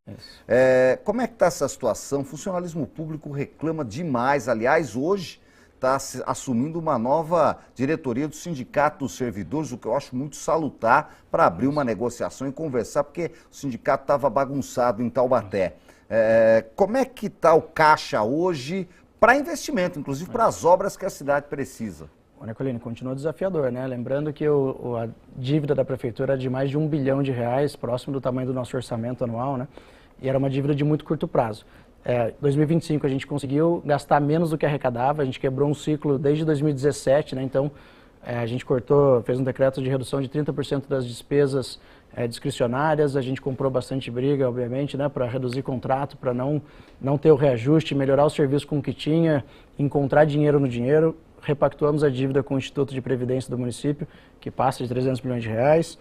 Como é que está essa situação? O funcionalismo público reclama demais. Aliás, hoje está assumindo uma nova diretoria do Sindicato dos Servidores, o que eu acho muito salutar, para abrir uma negociação e conversar, porque o sindicato estava bagunçado em Taubaté. Como é que está o caixa hoje para investimento, inclusive para as obras que a cidade precisa? O Nicolini, continua desafiador, né? Lembrando que a dívida da prefeitura é de mais de R$1 bilhão, próximo do tamanho do nosso orçamento anual, né? E era uma dívida de muito curto prazo. 2025 a gente conseguiu gastar menos do que arrecadava, a gente quebrou um ciclo desde 2017, né? Então a gente fez um decreto de redução de 30% das despesas discricionárias, a gente comprou bastante briga, obviamente, né, para reduzir contrato, para não ter o reajuste, melhorar o serviço com o que tinha, encontrar dinheiro no dinheiro. Repactuamos a dívida com o Instituto de Previdência do município, que passa de R$300 milhões.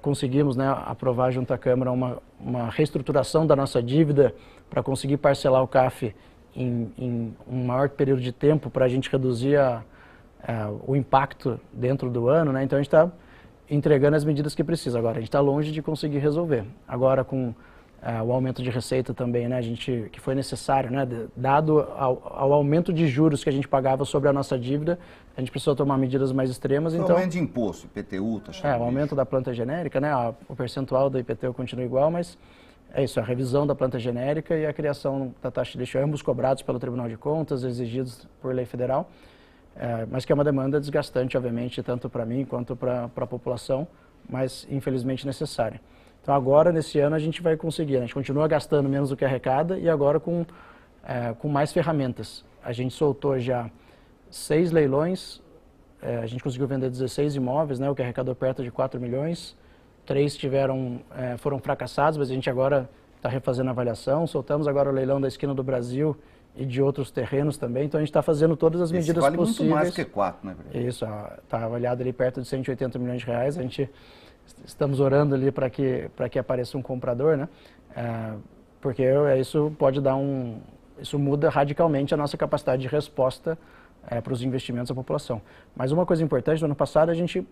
conseguimos, né, aprovar junto à Câmara uma reestruturação da nossa dívida para conseguir parcelar o CAF em um maior período de tempo para a gente reduzir o impacto dentro do ano, né? Então a gente está entregando as medidas que precisa. Agora a gente está longe de conseguir resolver. Agora com o aumento de receita também, né, que foi necessário, né, dado ao aumento de juros que a gente pagava sobre a nossa dívida, a gente precisou tomar medidas mais extremas. O aumento de imposto, IPTU, tá chamando o aumento da planta genérica, né, o percentual do IPTU continua igual, mas é isso, a revisão da planta genérica e a criação da taxa de lixo, ambos cobrados pelo Tribunal de Contas, exigidos por lei federal, mas que é uma demanda desgastante, obviamente, tanto para mim quanto para a população, mas infelizmente necessária. Então agora, nesse ano, a gente vai conseguir, né? A gente continua gastando menos do que arrecada e agora com mais ferramentas. A gente soltou já 6 leilões, a gente conseguiu vender 16 imóveis, né, o que arrecadou perto de 4 milhões. 3 foram fracassados, mas a gente agora está refazendo a avaliação. Soltamos agora o leilão da Esquina do Brasil e de outros terrenos também. Então a gente está fazendo todas as medidas vale possíveis. Muito mais que 4, né, Breno? Isso, está avaliado ali perto de 180 milhões de reais. A gente estamos orando ali para que apareça um comprador, né? Porque isso pode dar isso muda radicalmente a nossa capacidade de resposta para os investimentos da população. Mas uma coisa importante, no ano passado a gente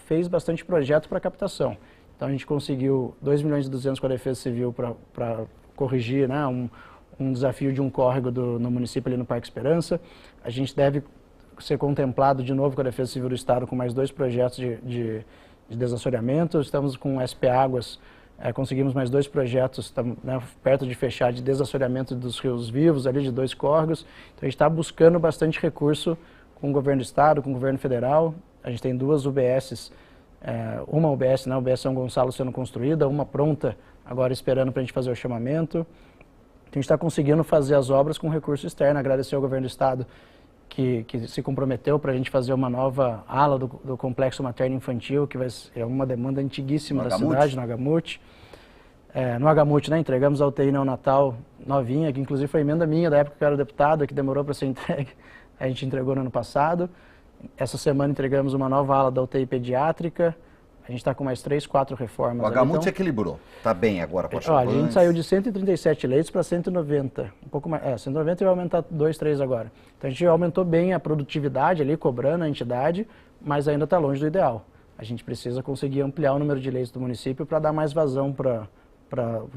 fez bastante projeto para captação. Então a gente conseguiu 2 milhões e 200 com a Defesa Civil para corrigir, né, um desafio de um córrego no município ali no Parque Esperança. A gente deve ser contemplado de novo com a Defesa Civil do Estado com mais 2 projetos de desassoreamento. Estamos com o SP Águas, conseguimos mais 2 projetos, estamos, né, perto de fechar, de desassoreamento dos rios vivos, ali de 2 córregos. Então a gente está buscando bastante recurso com o governo do Estado, com o governo federal. A gente tem 2 UBSs, uma UBS, né, UBS São Gonçalo sendo construída, uma pronta, agora esperando para a gente fazer o chamamento. Então a gente está conseguindo fazer as obras com recurso externo, agradecer ao governo do Estado que se comprometeu para a gente fazer uma nova ala do complexo materno-infantil, que é uma demanda antiguíssima da cidade, no Agamute. No Agamute, né, entregamos a UTI neonatal novinha, que inclusive foi emenda minha da época que eu era deputado, que demorou para ser entregue, a gente entregou no ano passado. Essa semana entregamos uma nova ala da UTI pediátrica. A gente está com mais 3, 4 reformas. O Agamute equilibrou. Está bem agora com a A gente saiu de 137 leitos para 190. Um pouco mais. 190 e vai aumentar 2, 3 agora. Então a gente aumentou bem a produtividade ali, cobrando a entidade, mas ainda está longe do ideal. A gente precisa conseguir ampliar o número de leitos do município para dar mais vazão para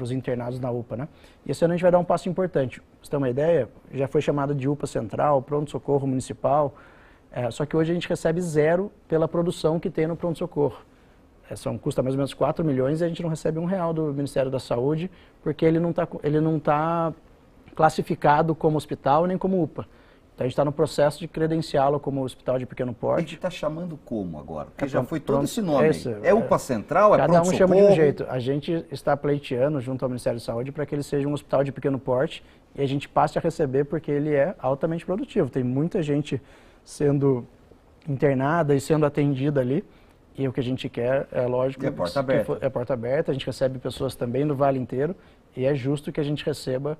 os internados na UPA, né? E esse ano a gente vai dar um passo importante. Pra você ter uma ideia, já foi chamada de UPA Central, pronto-socorro municipal. Só que hoje a gente recebe 0 pela produção que tem no pronto-socorro. Custa mais ou menos 4 milhões e a gente não recebe R$1 do Ministério da Saúde, porque ele não tá classificado como hospital nem como UPA. Então a gente está no processo de credenciá-lo como hospital de pequeno porte. A gente está chamando como agora? Porque já foi todo esse nome. É UPA Central, cada um chama de um jeito. A gente está pleiteando junto ao Ministério da Saúde para que ele seja um hospital de pequeno porte e a gente passe a receber porque ele é altamente produtivo. Tem muita gente sendo internada e sendo atendida ali, e o que a gente quer é lógico é porta aberta. É porta aberta, a gente recebe pessoas também do Vale inteiro e é justo que a gente receba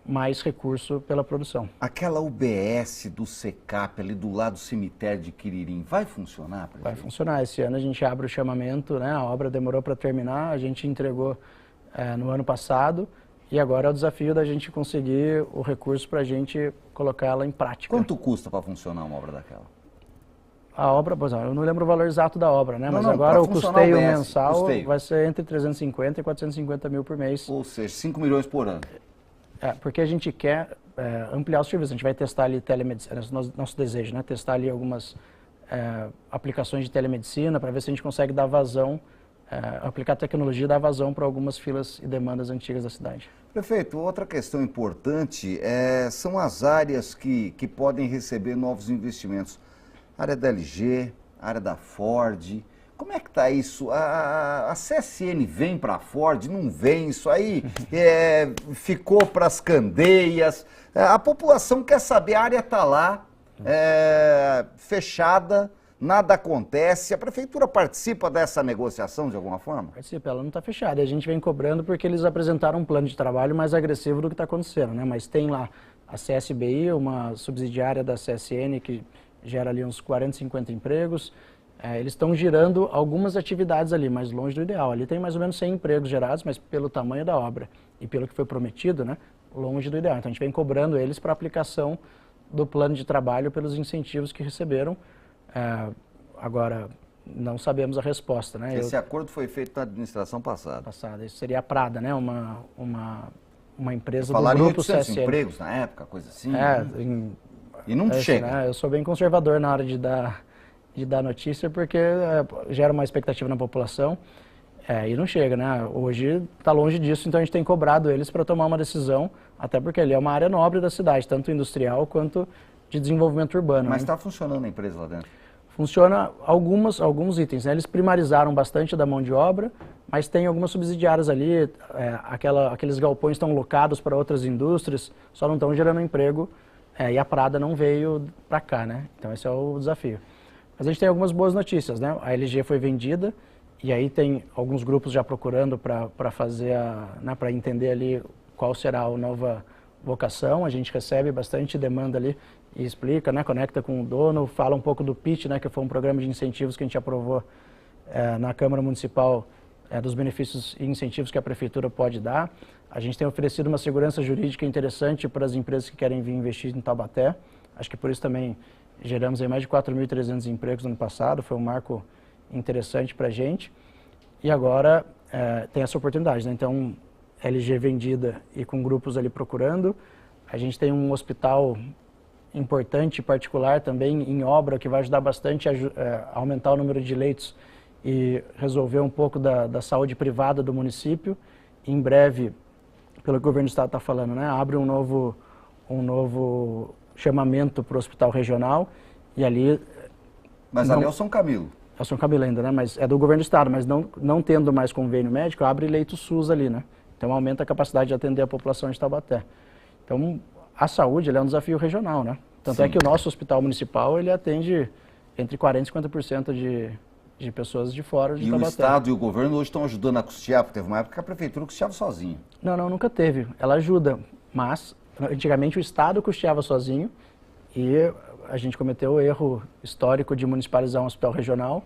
mais recurso pela produção. Aquela UBS do SECAP ali do lado do cemitério de Quiririm, vai funcionar? Presidente? Vai funcionar, esse ano a gente abre o chamamento, né? A obra demorou para terminar, a gente entregou no ano passado. E agora é o desafio da gente conseguir o recurso para a gente colocar ela em prática. Quanto custa para funcionar uma obra daquela? A obra, por exemplo, eu não lembro o valor exato da obra, né? Mas agora o custeio mensal vai ser entre 350 e 450 mil por mês. Ou seja, 5 milhões por ano. Porque a gente quer ampliar os serviços. A gente vai testar ali telemedicina, nosso desejo, né? Testar ali algumas aplicações de telemedicina para ver se a gente consegue dar vazão, aplicar tecnologia e dar vazão para algumas filas e demandas antigas da cidade. Prefeito, outra questão importante são as áreas que podem receber novos investimentos. Área da LG, área da Ford. Como é que está isso? A CSN vem para a Ford? Não vem? Isso aí ficou para as candeias. A população quer saber, a área está lá, fechada, nada acontece. A prefeitura participa dessa negociação de alguma forma? Participa, ela não está fechada. A gente vem cobrando porque eles apresentaram um plano de trabalho mais agressivo do que está acontecendo, né? Mas tem lá a CSBI, uma subsidiária da CSN que gera ali uns 40, 50 empregos. eles estão girando algumas atividades ali, mas longe do ideal. Ali tem mais ou menos 100 empregos gerados, mas pelo tamanho da obra e pelo que foi prometido, né, longe do ideal. Então a gente vem cobrando eles para aplicação do plano de trabalho pelos incentivos que receberam. Agora, não sabemos a resposta, né? Esse acordo foi feito na administração passada. Isso seria a Prada, né? Uma empresa do Falaram grupo 800 CSN. empregos na época, coisa assim. E não assim, chega. Né? Eu sou bem conservador na hora de dar notícia, porque gera uma expectativa na população e não chega, né? Hoje está longe disso, então a gente tem cobrado eles para tomar uma decisão, até porque ali é uma área nobre da cidade, tanto industrial quanto de desenvolvimento urbano. Mas né? está funcionando a empresa lá dentro? Funciona alguns itens, né? Eles primarizaram bastante da mão de obra, mas tem algumas subsidiárias ali, aqueles galpões estão locados para outras indústrias, só não estão gerando emprego, e a Prada não veio para cá, né? Então esse é o desafio. Mas a gente tem algumas boas notícias, né? A LG foi vendida, e aí tem alguns grupos já procurando para fazer, né, para entender ali qual será a nova vocação. A gente recebe bastante demanda ali e explica, né, conecta com o dono, fala um pouco do PIT, né, que foi um programa de incentivos que a gente aprovou na Câmara Municipal, dos benefícios e incentivos que a Prefeitura pode dar. A gente tem oferecido uma segurança jurídica interessante para as empresas que querem vir investir em Taubaté. Acho que por isso também geramos aí mais de 4.300 empregos no ano passado, foi um marco interessante para a gente. E agora tem essa oportunidade, né? Então, LG vendida e com grupos ali procurando. A gente tem um hospital importante, particular também, em obra, que vai ajudar bastante a aumentar o número de leitos e resolver um pouco da saúde privada do município. Em breve, pelo que o governo do estado está falando, né, abre um novo chamamento para o hospital regional e ali... Mas ali é o São Camilo. É o São Camilo ainda, né? Mas é do governo do estado, mas não tendo mais convênio médico, abre leito SUS ali, né? Então aumenta a capacidade de atender a população de Taubaté. Então a saúde é um desafio regional, né? Tanto é que o nosso hospital municipal ele atende entre 40% e 50% de pessoas de fora de Taubaté. E o estado e o governo hoje estão ajudando a custear, porque teve uma época que a prefeitura custeava sozinha. Não, nunca teve. Ela ajuda, mas antigamente o estado custeava sozinho e a gente cometeu o erro histórico de municipalizar um hospital regional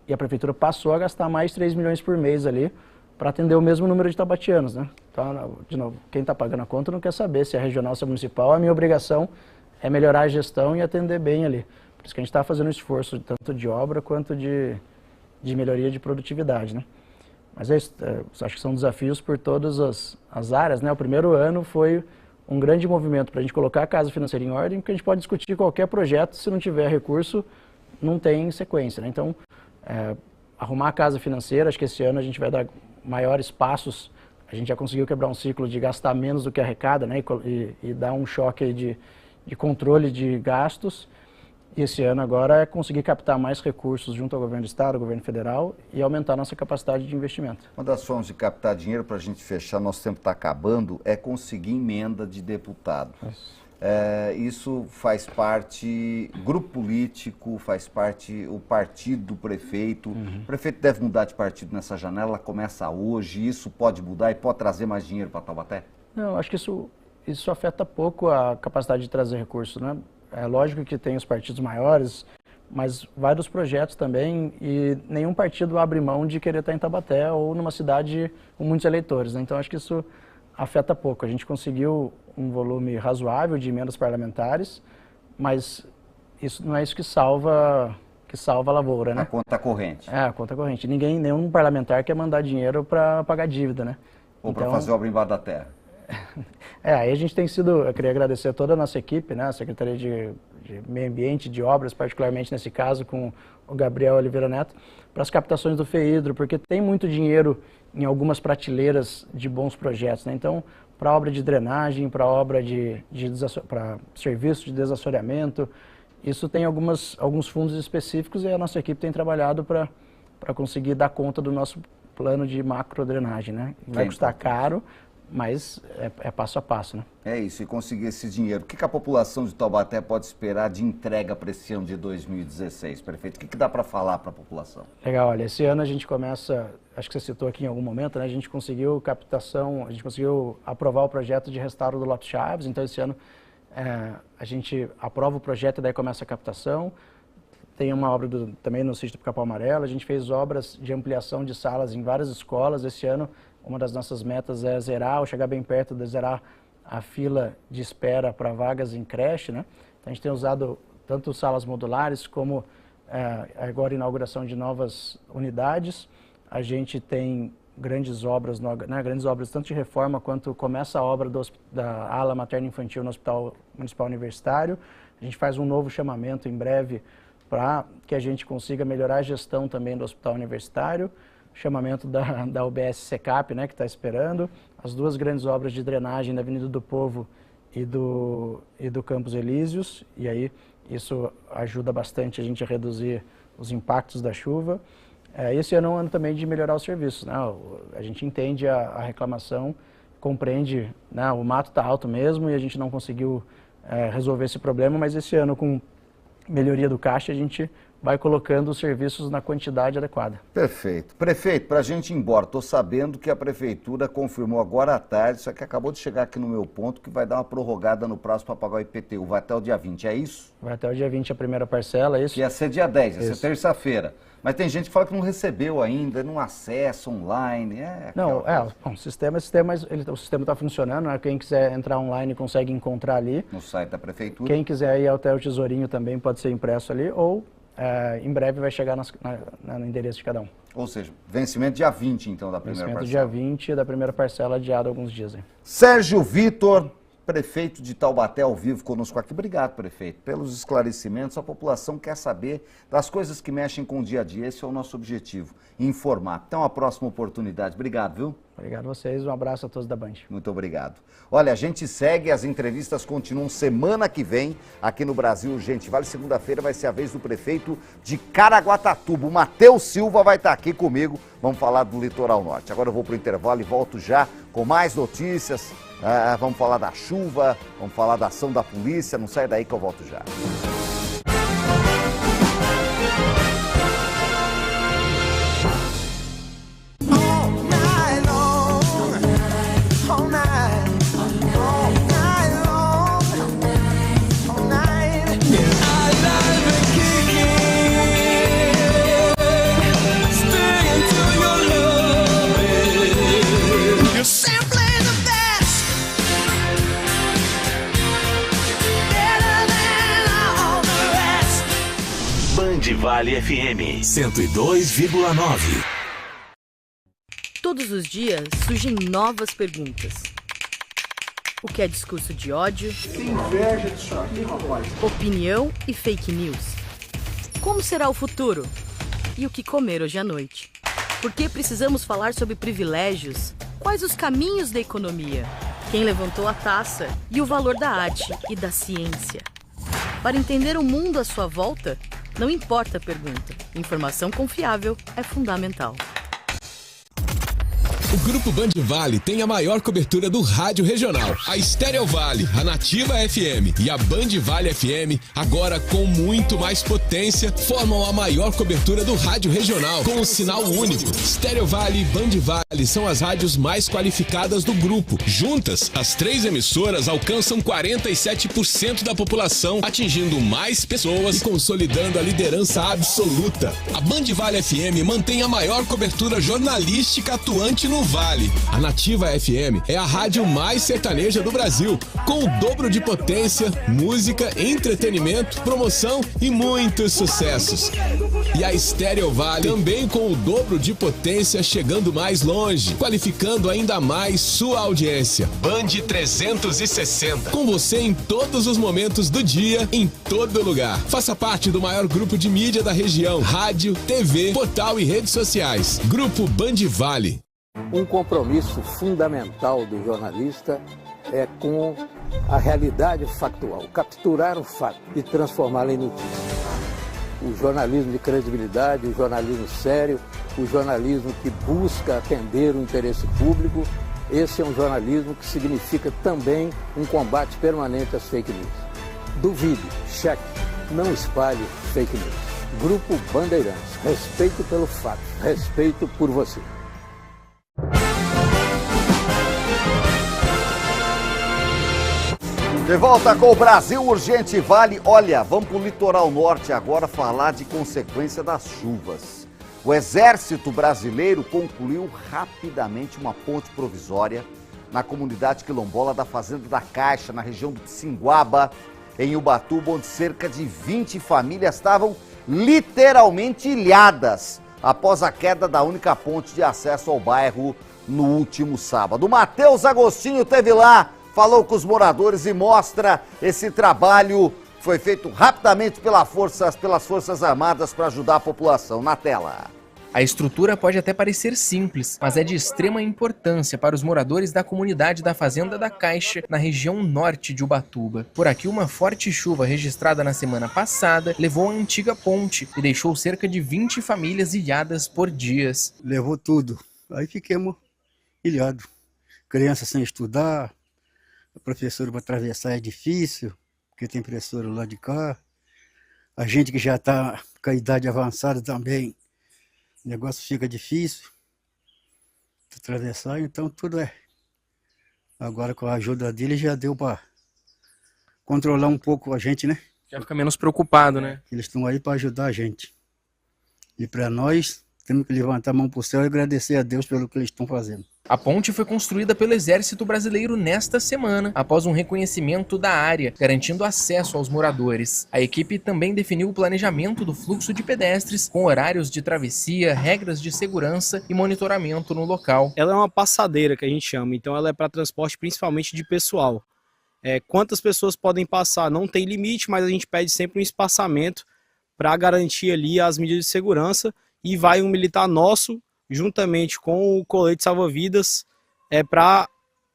e a prefeitura passou a gastar mais de 3 milhões por mês ali para atender o mesmo número de taubatianos, né? Então, de novo, quem está pagando a conta não quer saber se é regional ou se é municipal. A minha obrigação é melhorar a gestão e atender bem ali. Por isso que a gente está fazendo um esforço tanto de obra quanto de melhoria de produtividade, né? Mas acho que são desafios por todas as áreas, né? O primeiro ano foi um grande movimento para a gente colocar a casa financeira em ordem, porque a gente pode discutir qualquer projeto, se não tiver recurso, não tem sequência, né? Então, arrumar a casa financeira, acho que esse ano a gente vai dar maiores passos. A gente já conseguiu quebrar um ciclo de gastar menos do que arrecada, né? E dar um choque aí de controle de gastos. E esse ano agora é conseguir captar mais recursos junto ao governo do estado, ao governo federal e aumentar a nossa capacidade de investimento. Uma das formas de captar dinheiro, para a gente fechar, nosso tempo está acabando, é conseguir emenda de deputado. Isso faz parte, grupo político, faz parte o partido do prefeito. O prefeito deve mudar de partido nessa janela, começa hoje, isso pode mudar e pode trazer mais dinheiro para Taubaté? Não, acho que isso afeta pouco a capacidade de trazer recursos, né? É lógico que tem os partidos maiores, mas vários projetos também, e nenhum partido abre mão de querer estar em Taubaté ou numa cidade com muitos eleitores, né? Então acho que isso afeta pouco. A gente conseguiu um volume razoável de emendas parlamentares, mas isso não é isso que salva a lavoura, né? A conta corrente. A conta corrente. Nenhum parlamentar quer mandar dinheiro para pagar dívida, né? Ou para fazer obra embaixo da terra. Aí a gente tem sido, eu queria agradecer a toda a nossa equipe, né? A Secretaria de Meio Ambiente, de Obras, particularmente nesse caso com o Gabriel Oliveira Neto, para as captações do FEIDRO, porque tem muito dinheiro em algumas prateleiras de bons projetos, né? Então, para obra de drenagem, para obra para serviço de desassoreamento, isso tem alguns fundos específicos e a nossa equipe tem trabalhado para conseguir dar conta do nosso plano de macrodrenagem, né? Vai custar caro, mas é passo a passo, né? É isso, e conseguir esse dinheiro. O que a população de Taubaté pode esperar de entrega para esse ano de 2016, prefeito? O que dá para falar para a população? Legal, olha, esse ano a gente começa, acho que você citou aqui em algum momento, né? A gente conseguiu aprovar o projeto de restauro do Lote Chaves, então esse ano a gente aprova o projeto e daí começa a captação. tem uma obra também no sítio do Capão Amarelo, a gente fez obras de ampliação de salas em várias escolas. Esse ano, uma das nossas metas é zerar, ou chegar bem perto de zerar a fila de espera para vagas em creche, né? Então, a gente tem usado tanto salas modulares como agora a inauguração de novas unidades. A gente tem grandes obras, grandes obras tanto de reforma quanto começa a obra da ala materno-infantil no Hospital Municipal Universitário. A gente faz um novo chamamento em breve para que a gente consiga melhorar a gestão também do Hospital Universitário, chamamento da UBS Secap, né, que está esperando, as duas grandes obras de drenagem da Avenida do Povo e do Campos Elíseos, e aí isso ajuda bastante a gente a reduzir os impactos da chuva. Esse ano é um ano também de melhorar os serviços, né? A gente entende a reclamação, compreende, né? O mato está alto mesmo e a gente não conseguiu resolver esse problema, mas esse ano, com melhoria do caixa, a gente vai colocando os serviços na quantidade adequada. Perfeito. Prefeito, para a gente ir embora, estou sabendo que a Prefeitura confirmou agora à tarde, isso aqui acabou de chegar aqui no meu ponto, que vai dar uma prorrogada no prazo para pagar o IPTU. Vai até o dia 20, é isso? Vai até o dia 20 a primeira parcela, é isso? Que ia ser dia 10, ia ser terça-feira. Mas tem gente que fala que não recebeu ainda, não acessa online. Bom, o sistema está funcionando, né? Quem quiser entrar online consegue encontrar ali. No site da Prefeitura. Quem quiser ir até o Tesourinho também pode ser impresso ali, ou em breve vai chegar no endereço de cada um. Ou seja, vencimento dia 20, então, da primeira parcela. Vencimento dia 20 da primeira parcela, adiado alguns dias. Hein? Sérgio Vitor, prefeito de Taubaté, ao vivo conosco aqui. Obrigado, prefeito, pelos esclarecimentos. A população quer saber das coisas que mexem com o dia a dia. Esse é o nosso objetivo, informar. Então, a próxima oportunidade. Obrigado, viu? Obrigado a vocês. Um abraço a todos da Band. Muito obrigado. Olha, a gente segue, as entrevistas continuam semana que vem aqui no Brasil Urgente Vale. Segunda-feira vai ser a vez do prefeito de Caraguatatuba. O Matheus Silva vai estar aqui comigo. Vamos falar do Litoral Norte. Agora eu vou para o intervalo e volto já com mais notícias. Vamos falar da chuva, vamos falar da ação da polícia. Não sai daí que eu volto já. Vale FM 102,9. Todos os dias surgem novas perguntas. O que é discurso de ódio? Tem inveja disso aqui, rapaz. Opinião e fake news. Como será o futuro? E o que comer hoje à noite? Por que precisamos falar sobre privilégios? Quais os caminhos da economia? Quem levantou a taça? E o valor da arte e da ciência? Para entender o mundo à sua volta, não importa a pergunta, informação confiável é fundamental. O Grupo Band Vale tem a maior cobertura do rádio regional. A Estéreo Vale, a Nativa FM e a Band Vale FM, agora com muito mais potência, formam a maior cobertura do rádio regional, com um sinal único. Estéreo Vale e Band Vale são as rádios mais qualificadas do grupo. Juntas, as três emissoras alcançam 47% da população, atingindo mais pessoas e consolidando a liderança absoluta. A Band Vale FM mantém a maior cobertura jornalística atuante no Vale. A Nativa FM é a rádio mais sertaneja do Brasil, com o dobro de potência, música, entretenimento, promoção e muitos sucessos. E a Estéreo Vale também com o dobro de potência, chegando mais longe, qualificando ainda mais sua audiência. Band 360, com você em todos os momentos do dia, em todo lugar. Faça parte do maior grupo de mídia da região: rádio, TV, portal e redes sociais. Grupo Band Vale. Um compromisso fundamental do jornalista é com a realidade factual, capturar o fato e transformá-lo em notícia. O jornalismo de credibilidade, o jornalismo sério, o jornalismo que busca atender o interesse público, esse é um jornalismo que significa também um combate permanente às fake news. Duvide, cheque, não espalhe fake news. Grupo Bandeirantes, respeito pelo fato, respeito por você. De volta com o Brasil Urgente Vale. Olha, vamos para o litoral norte agora falar de consequência das chuvas. O Exército Brasileiro concluiu rapidamente uma ponte provisória na comunidade quilombola da Fazenda da Caixa, na região do Pissinguaba, em Ubatuba, onde cerca de 20 famílias estavam literalmente ilhadas após a queda da única ponte de acesso ao bairro no último sábado. O Matheus Agostinho esteve lá, falou com os moradores e mostra esse trabalho que foi feito rapidamente pelas Forças Armadas para ajudar a população. Na tela. A estrutura pode até parecer simples, mas é de extrema importância para os moradores da comunidade da Fazenda da Caixa, na região norte de Ubatuba. Por aqui, uma forte chuva registrada na semana passada levou a antiga ponte e deixou cerca de 20 famílias ilhadas por dias. Levou tudo. Aí fiquemos ilhados. Criança sem estudar, a professora para atravessar é difícil, porque tem professora lá de cá. A gente que já está com a idade avançada também, o negócio fica difícil de atravessar, então tudo é. Agora com a ajuda dele já deu para controlar um pouco a gente, né? Já fica menos preocupado, né? Eles estão aí para ajudar a gente. E para nós, temos que levantar a mão para o céu e agradecer a Deus pelo que eles estão fazendo. A ponte foi construída pelo Exército Brasileiro nesta semana, após um reconhecimento da área, garantindo acesso aos moradores. A equipe também definiu o planejamento do fluxo de pedestres, com horários de travessia, regras de segurança e monitoramento no local. Ela é uma passadeira, que a gente chama, então ela é para transporte principalmente de pessoal. Quantas pessoas podem passar? Não tem limite, mas a gente pede sempre um espaçamento para garantir ali as medidas de segurança, e vai um militar nosso, juntamente com o colete salva-vidas, para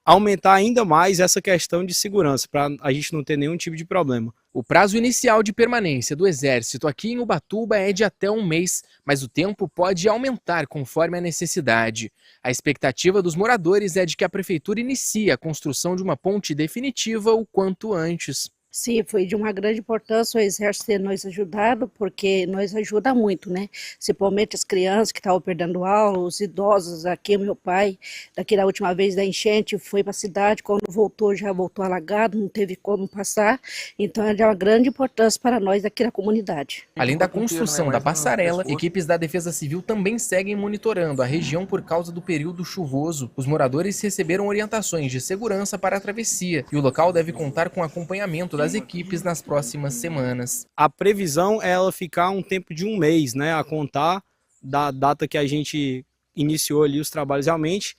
aumentar ainda mais essa questão de segurança, para a gente não ter nenhum tipo de problema. O prazo inicial de permanência do Exército aqui em Ubatuba é de até 1 mês, mas o tempo pode aumentar conforme a necessidade. A expectativa dos moradores é de que a Prefeitura inicie a construção de uma ponte definitiva o quanto antes. Sim, foi de uma grande importância o Exército ter nos ajudado, porque nos ajuda muito, né? Principalmente as crianças que estavam perdendo aula, os idosos. Aqui, meu pai, daqui da última vez da enchente, foi para a cidade, quando voltou, já voltou alagado, não teve como passar. Então, é de uma grande importância para nós aqui na comunidade. Além da construção da passarela, equipes da Defesa Civil também seguem monitorando a região por causa do período chuvoso. Os moradores receberam orientações de segurança para a travessia, e o local deve contar com acompanhamento das equipes nas próximas semanas. A previsão é ela ficar um tempo de 1 mês, né, a contar da data que a gente iniciou ali os trabalhos realmente,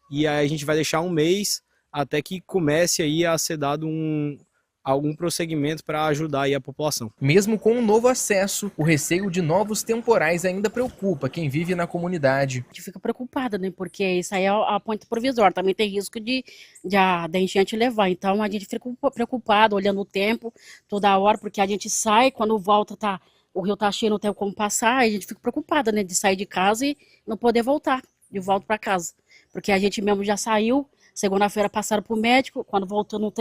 e aí a gente vai deixar 1 mês até que comece aí a ser dado algum prosseguimento para ajudar aí a população. Mesmo com um novo acesso, o receio de novos temporais ainda preocupa quem vive na comunidade. A gente fica preocupada, né? Porque isso aí é a ponte provisória, também tem risco da enchente levar. Então a gente fica preocupado, olhando o tempo toda hora, porque a gente sai, quando volta o rio tá cheio, não tem como passar, a gente fica preocupada, né? De sair de casa e não poder voltar de volta para casa. Porque a gente mesmo já saiu, segunda-feira passaram pro médico, quando voltou não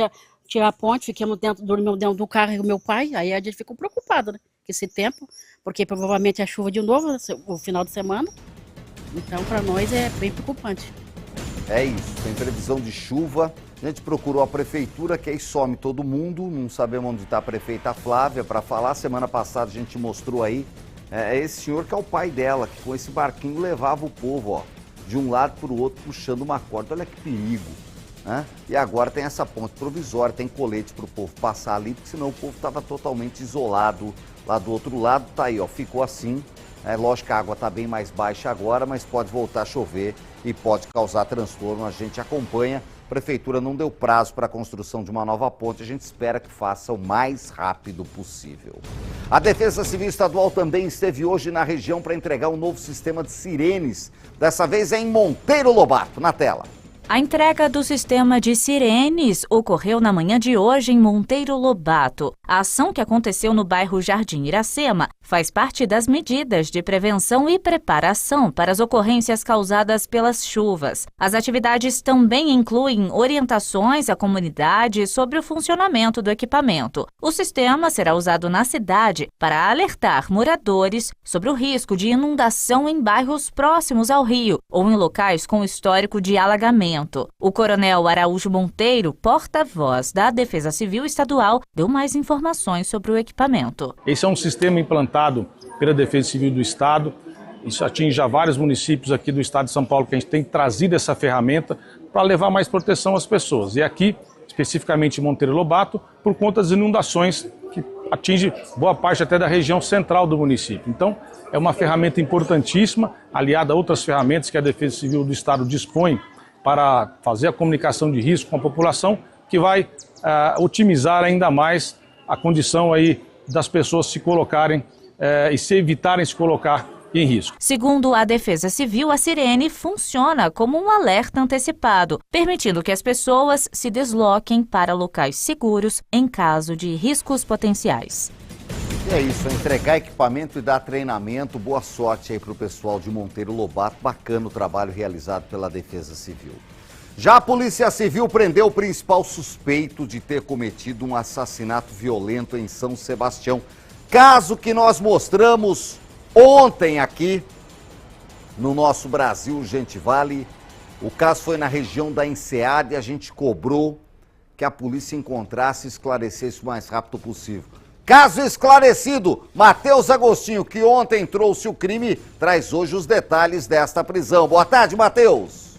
tirar a ponte, dormimos dentro do carro com meu pai, aí a gente ficou preocupado, né, com esse tempo, porque provavelmente é chuva de novo no final de semana, então para nós é bem preocupante. É isso, tem previsão de chuva, a gente procurou a prefeitura, que aí some todo mundo, não sabemos onde está a prefeita Flávia para falar, semana passada a gente mostrou aí, esse senhor que é o pai dela, que com esse barquinho levava o povo, ó, de um lado para o outro, puxando uma corda, olha que perigo. Né? E agora tem essa ponte provisória, tem colete para o povo passar ali, porque senão o povo estava totalmente isolado lá do outro lado. Tá aí, ó, ficou assim. Lógico que a água está bem mais baixa agora, mas pode voltar a chover e pode causar transtorno. A gente acompanha. A prefeitura não deu prazo para a construção de uma nova ponte. A gente espera que faça o mais rápido possível. A Defesa Civil Estadual também esteve hoje na região para entregar um novo sistema de sirenes. Dessa vez é em Monteiro Lobato, na tela. A entrega do sistema de sirenes ocorreu na manhã de hoje em Monteiro Lobato. A ação que aconteceu no bairro Jardim Iracema faz parte das medidas de prevenção e preparação para as ocorrências causadas pelas chuvas. As atividades também incluem orientações à comunidade sobre o funcionamento do equipamento. O sistema será usado na cidade para alertar moradores sobre o risco de inundação em bairros próximos ao rio ou em locais com histórico de alagamento. equipamento. O Coronel Araújo Monteiro, porta-voz da Defesa Civil Estadual, deu mais informações sobre o equipamento. Esse é um sistema implantado pela Defesa Civil do Estado. Isso atinge já vários municípios aqui do estado de São Paulo, que a gente tem trazido essa ferramenta para levar mais proteção às pessoas. E aqui, especificamente em Monteiro Lobato, por conta das inundações que atinge boa parte até da região central do município. Então, é uma ferramenta importantíssima, aliada a outras ferramentas que a Defesa Civil do Estado dispõe para fazer a comunicação de risco com a população, que vai otimizar ainda mais a condição aí das pessoas se colocarem e se evitarem se colocar em risco. Segundo a Defesa Civil, a sirene funciona como um alerta antecipado, permitindo que as pessoas se desloquem para locais seguros em caso de riscos potenciais. E é isso, entregar equipamento e dar treinamento. Boa sorte aí para o pessoal de Monteiro Lobato. Bacana o trabalho realizado pela Defesa Civil. Já a Polícia Civil prendeu o principal suspeito de ter cometido um assassinato violento em São Sebastião. Caso que nós mostramos ontem aqui no nosso Brasil Urgente Vale. O caso foi na região da Enseada e a gente cobrou que a polícia encontrasse e esclarecesse o mais rápido possível. Caso esclarecido, Matheus Agostinho, que ontem trouxe o crime, traz hoje os detalhes desta prisão. Boa tarde, Matheus.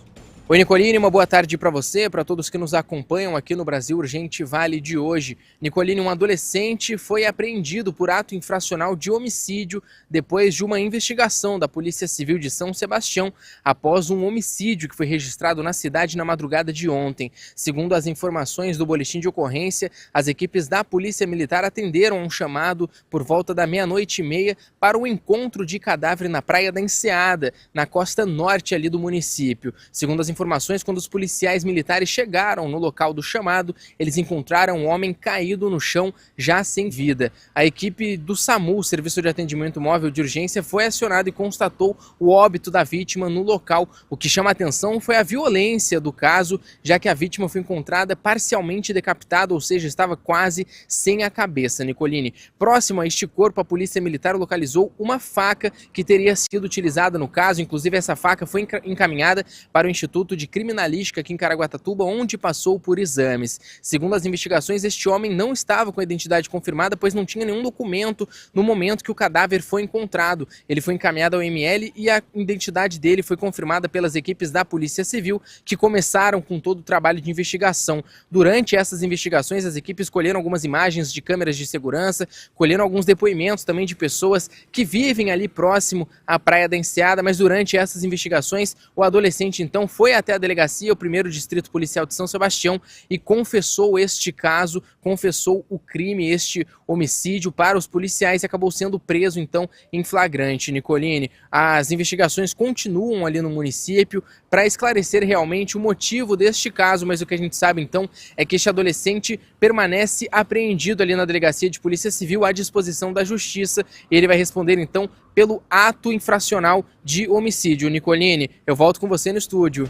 Oi, Nicolini, uma boa tarde para você, para todos que nos acompanham aqui no Brasil Urgente Vale de hoje. Nicolini, um adolescente foi apreendido por ato infracional de homicídio depois de uma investigação da Polícia Civil de São Sebastião após um homicídio que foi registrado na cidade na madrugada de ontem. Segundo as informações do boletim de ocorrência, as equipes da Polícia Militar atenderam um chamado por volta da 00:30 para o encontro de cadáver na Praia da Enseada, na costa norte ali do município. Segundo as informações, quando os policiais militares chegaram no local do chamado, eles encontraram um homem caído no chão, já sem vida. A equipe do SAMU, Serviço de Atendimento Móvel de Urgência, foi acionada e constatou o óbito da vítima no local. O que chama a atenção foi a violência do caso, já que a vítima foi encontrada parcialmente decapitada, ou seja, estava quase sem a cabeça, Nicolini. Próximo a este corpo, a Polícia Militar localizou uma faca que teria sido utilizada no caso. Inclusive, essa faca foi encaminhada para o Instituto de Criminalística aqui em Caraguatatuba, onde passou por exames. Segundo as investigações, este homem não estava com a identidade confirmada, pois não tinha nenhum documento no momento que o cadáver foi encontrado. Ele foi encaminhado ao ML e a identidade dele foi confirmada pelas equipes da Polícia Civil, que começaram com todo o trabalho de investigação. Durante essas investigações, as equipes colheram algumas imagens de câmeras de segurança, colheram alguns depoimentos também de pessoas que vivem ali próximo à Praia da Enseada, mas durante essas investigações, o adolescente então foi até a delegacia, o 1º Distrito Policial de São Sebastião, e confessou este caso, confessou o crime, este homicídio para os policiais, e acabou sendo preso então em flagrante, Nicolini. As investigações continuam ali no município para esclarecer realmente o motivo deste caso, mas o que a gente sabe então é que este adolescente permanece apreendido ali na delegacia de Polícia Civil à disposição da Justiça. Ele vai responder então pelo ato infracional de homicídio. Nicolini, eu volto com você no estúdio.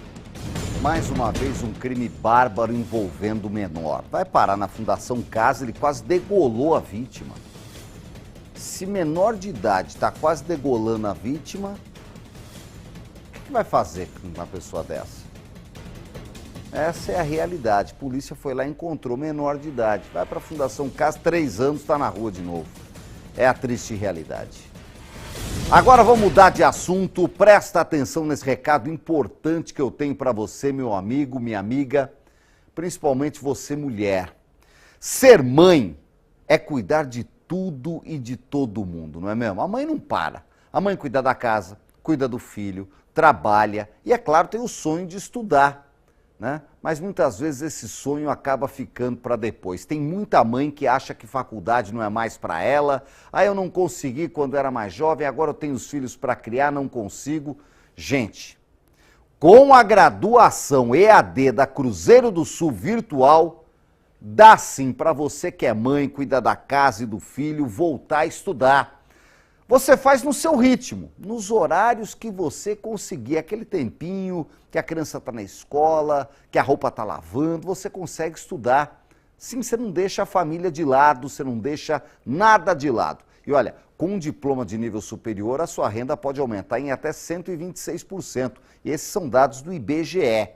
Mais uma vez um crime bárbaro envolvendo o menor. Vai parar na Fundação Casa, ele quase degolou a vítima. Se menor de idade está quase degolando a vítima, o que vai fazer com uma pessoa dessa? Essa é a realidade. A polícia foi lá e encontrou menor de idade. Vai para a Fundação Casa, 3 anos, está na rua de novo. É a triste realidade. Agora vamos mudar de assunto. Presta atenção nesse recado importante que eu tenho para você, meu amigo, minha amiga, principalmente você, mulher. Ser mãe é cuidar de tudo e de todo mundo, não é mesmo? A mãe não para. A mãe cuida da casa, cuida do filho, trabalha e, é claro, tem o sonho de estudar, né? Mas muitas vezes esse sonho acaba ficando para depois. Tem muita mãe que acha que faculdade não é mais para ela. Ah, eu não consegui quando era mais jovem, agora eu tenho os filhos para criar, não consigo. Gente, com a graduação EAD da Cruzeiro do Sul virtual, dá sim para você que é mãe, cuida da casa e do filho, voltar a estudar. Você faz no seu ritmo, nos horários que você conseguir, aquele tempinho que a criança está na escola, que a roupa está lavando, você consegue estudar. Sim, você não deixa a família de lado, você não deixa nada de lado. E olha, com um diploma de nível superior, a sua renda pode aumentar em até 126%. E esses são dados do IBGE.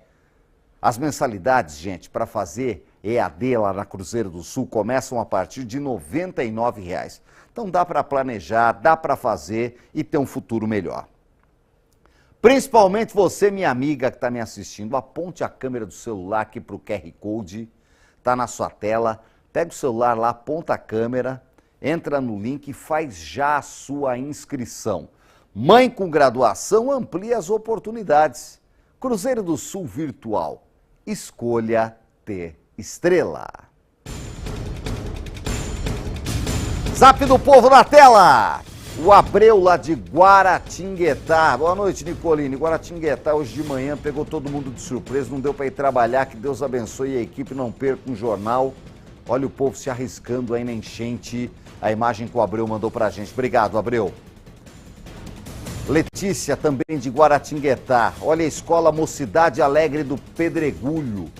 As mensalidades, gente, para fazer EAD lá na Cruzeiro do Sul começam a partir de R$ 99,00. Então dá para planejar, dá para fazer e ter um futuro melhor. Principalmente você, minha amiga que está me assistindo, aponte a câmera do celular aqui para o QR Code, está na sua tela, pega o celular lá, aponta a câmera, entra no link e faz já a sua inscrição. Mãe com graduação amplia as oportunidades. Cruzeiro do Sul Virtual. Escolha ter estrela. Zap do Povo na tela. O Abreu lá de Guaratinguetá. Boa noite, Nicoline. Guaratinguetá hoje de manhã pegou todo mundo de surpresa, não deu para ir trabalhar. Que Deus abençoe a equipe, não perca um jornal. Olha o povo se arriscando aí na enchente. A imagem que o Abreu mandou pra gente. Obrigado, Abreu. Letícia, também de Guaratinguetá. Olha a escola Mocidade Alegre do Pedregulho.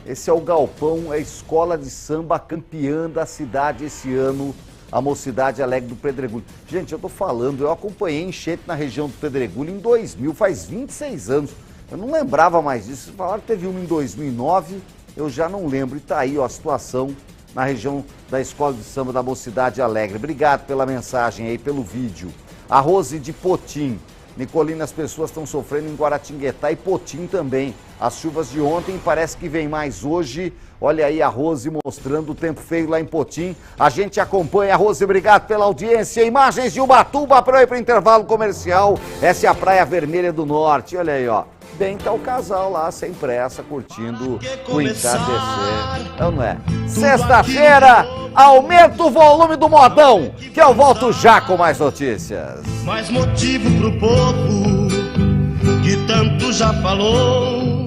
Esse é o galpão, é a escola de samba campeã da cidade esse ano, a Mocidade Alegre do Pedregulho. Gente, eu tô falando, eu acompanhei enchente na região do Pedregulho em 2000, faz 26 anos. Eu não lembrava mais disso. Falaram que teve uma em 2009, eu já não lembro. E tá aí, ó, a situação na região da escola de samba da Mocidade Alegre. Obrigado pela mensagem aí, pelo vídeo. A Rose de Potim. Nicolina, as pessoas estão sofrendo em Guaratinguetá e Potim também. As chuvas de ontem parece que vem mais hoje. Olha aí a Rose mostrando o tempo feio lá em Potim. A gente acompanha. Rose, obrigado pela audiência. Imagens de Ubatuba para ir para o intervalo comercial. Essa é a Praia Vermelha do Norte. Olha aí, ó. Bem, tá o casal lá, sem pressa, curtindo o entardecer. Não é? Sexta-feira, aumenta o volume do modão, que eu volto já com mais notícias. Mais motivo pro povo que tanto já falou.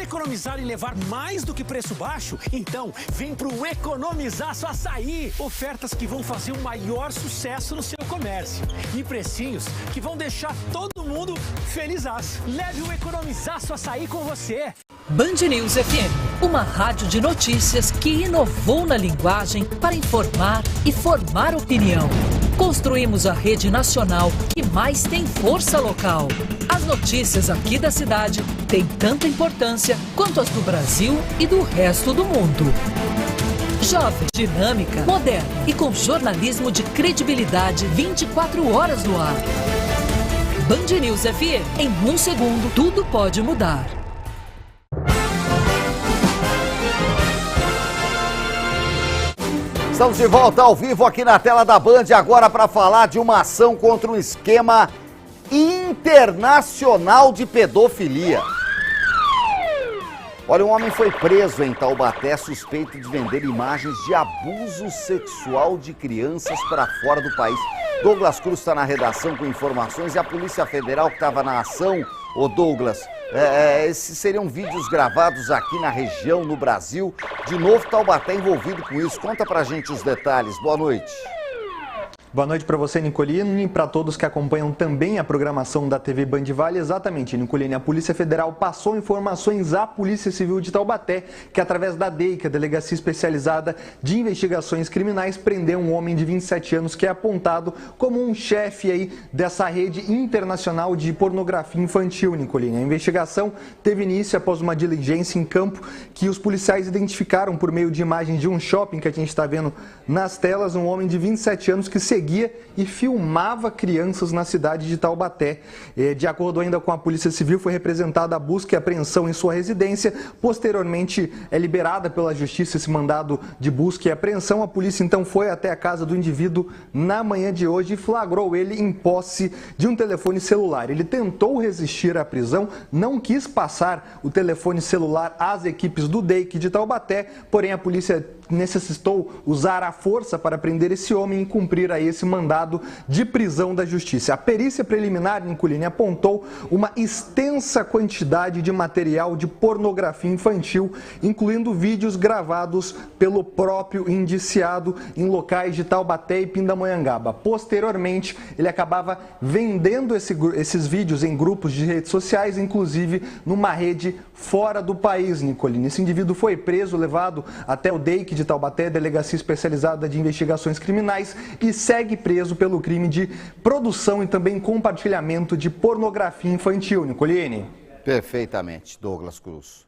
Economizar e levar mais do que preço baixo? Então, vem pro Economizaço Açaí. Ofertas que vão fazer o maior sucesso no seu comércio. E precinhos que vão deixar todo mundo felizaço. Leve o Economizaço Açaí com você. Band News FM, uma rádio de notícias que inovou na linguagem para informar e formar opinião. Construímos a rede nacional que mais tem força local. As notícias aqui da cidade têm tanta importância quanto as do Brasil e do resto do mundo. Jovem, dinâmica, moderna e com jornalismo de credibilidade 24 horas no ar. Band News FM, em 1 segundo, tudo pode mudar. Estamos de volta ao vivo aqui na tela da Band, agora para falar de uma ação contra um esquema internacional de pedofilia. Olha, um homem foi preso em Taubaté suspeito de vender imagens de abuso sexual de crianças para fora do país. Douglas Cruz está na redação com informações e a Polícia Federal que estava na ação. Ô Douglas, esses seriam vídeos gravados aqui na região, no Brasil. De novo, Taubaté envolvido com isso. Conta pra gente os detalhes. Boa noite. Boa noite para você, Nicolino, e para todos que acompanham também a programação da TV Band Vale. Exatamente, Nicolino, a Polícia Federal passou informações à Polícia Civil de Taubaté, que através da DEIC, a Delegacia Especializada de Investigações Criminais, prendeu um homem de 27 anos que é apontado como um chefe aí dessa rede internacional de pornografia infantil, Nicolino. A investigação teve início após uma diligência em campo que os policiais identificaram por meio de imagens de um shopping que a gente está vendo nas telas, um homem de 27 anos que seguia e filmava crianças na cidade de Taubaté. De acordo ainda com a Polícia Civil, foi representada a busca e apreensão em sua residência. Posteriormente, é liberada pela Justiça esse mandado de busca e apreensão. A polícia então foi até a casa do indivíduo na manhã de hoje e flagrou ele em posse de um telefone celular. Ele tentou resistir à prisão, não quis passar o telefone celular às equipes do DEIC de Taubaté, porém a polícia necessitou usar a força para prender esse homem e cumprir aí esse mandado de prisão da Justiça. A perícia preliminar, Nicolini, apontou uma extensa quantidade de material de pornografia infantil, incluindo vídeos gravados pelo próprio indiciado em locais de Taubaté e Pindamonhangaba. Posteriormente, ele acabava vendendo esses vídeos em grupos de redes sociais, inclusive numa rede fora do país, Nicolini. Esse indivíduo foi preso, levado até o DEIC de Taubaté, delegacia especializada de investigações criminais, e segue preso pelo crime de produção e também compartilhamento de pornografia infantil. Nicolini. Perfeitamente, Douglas Cruz.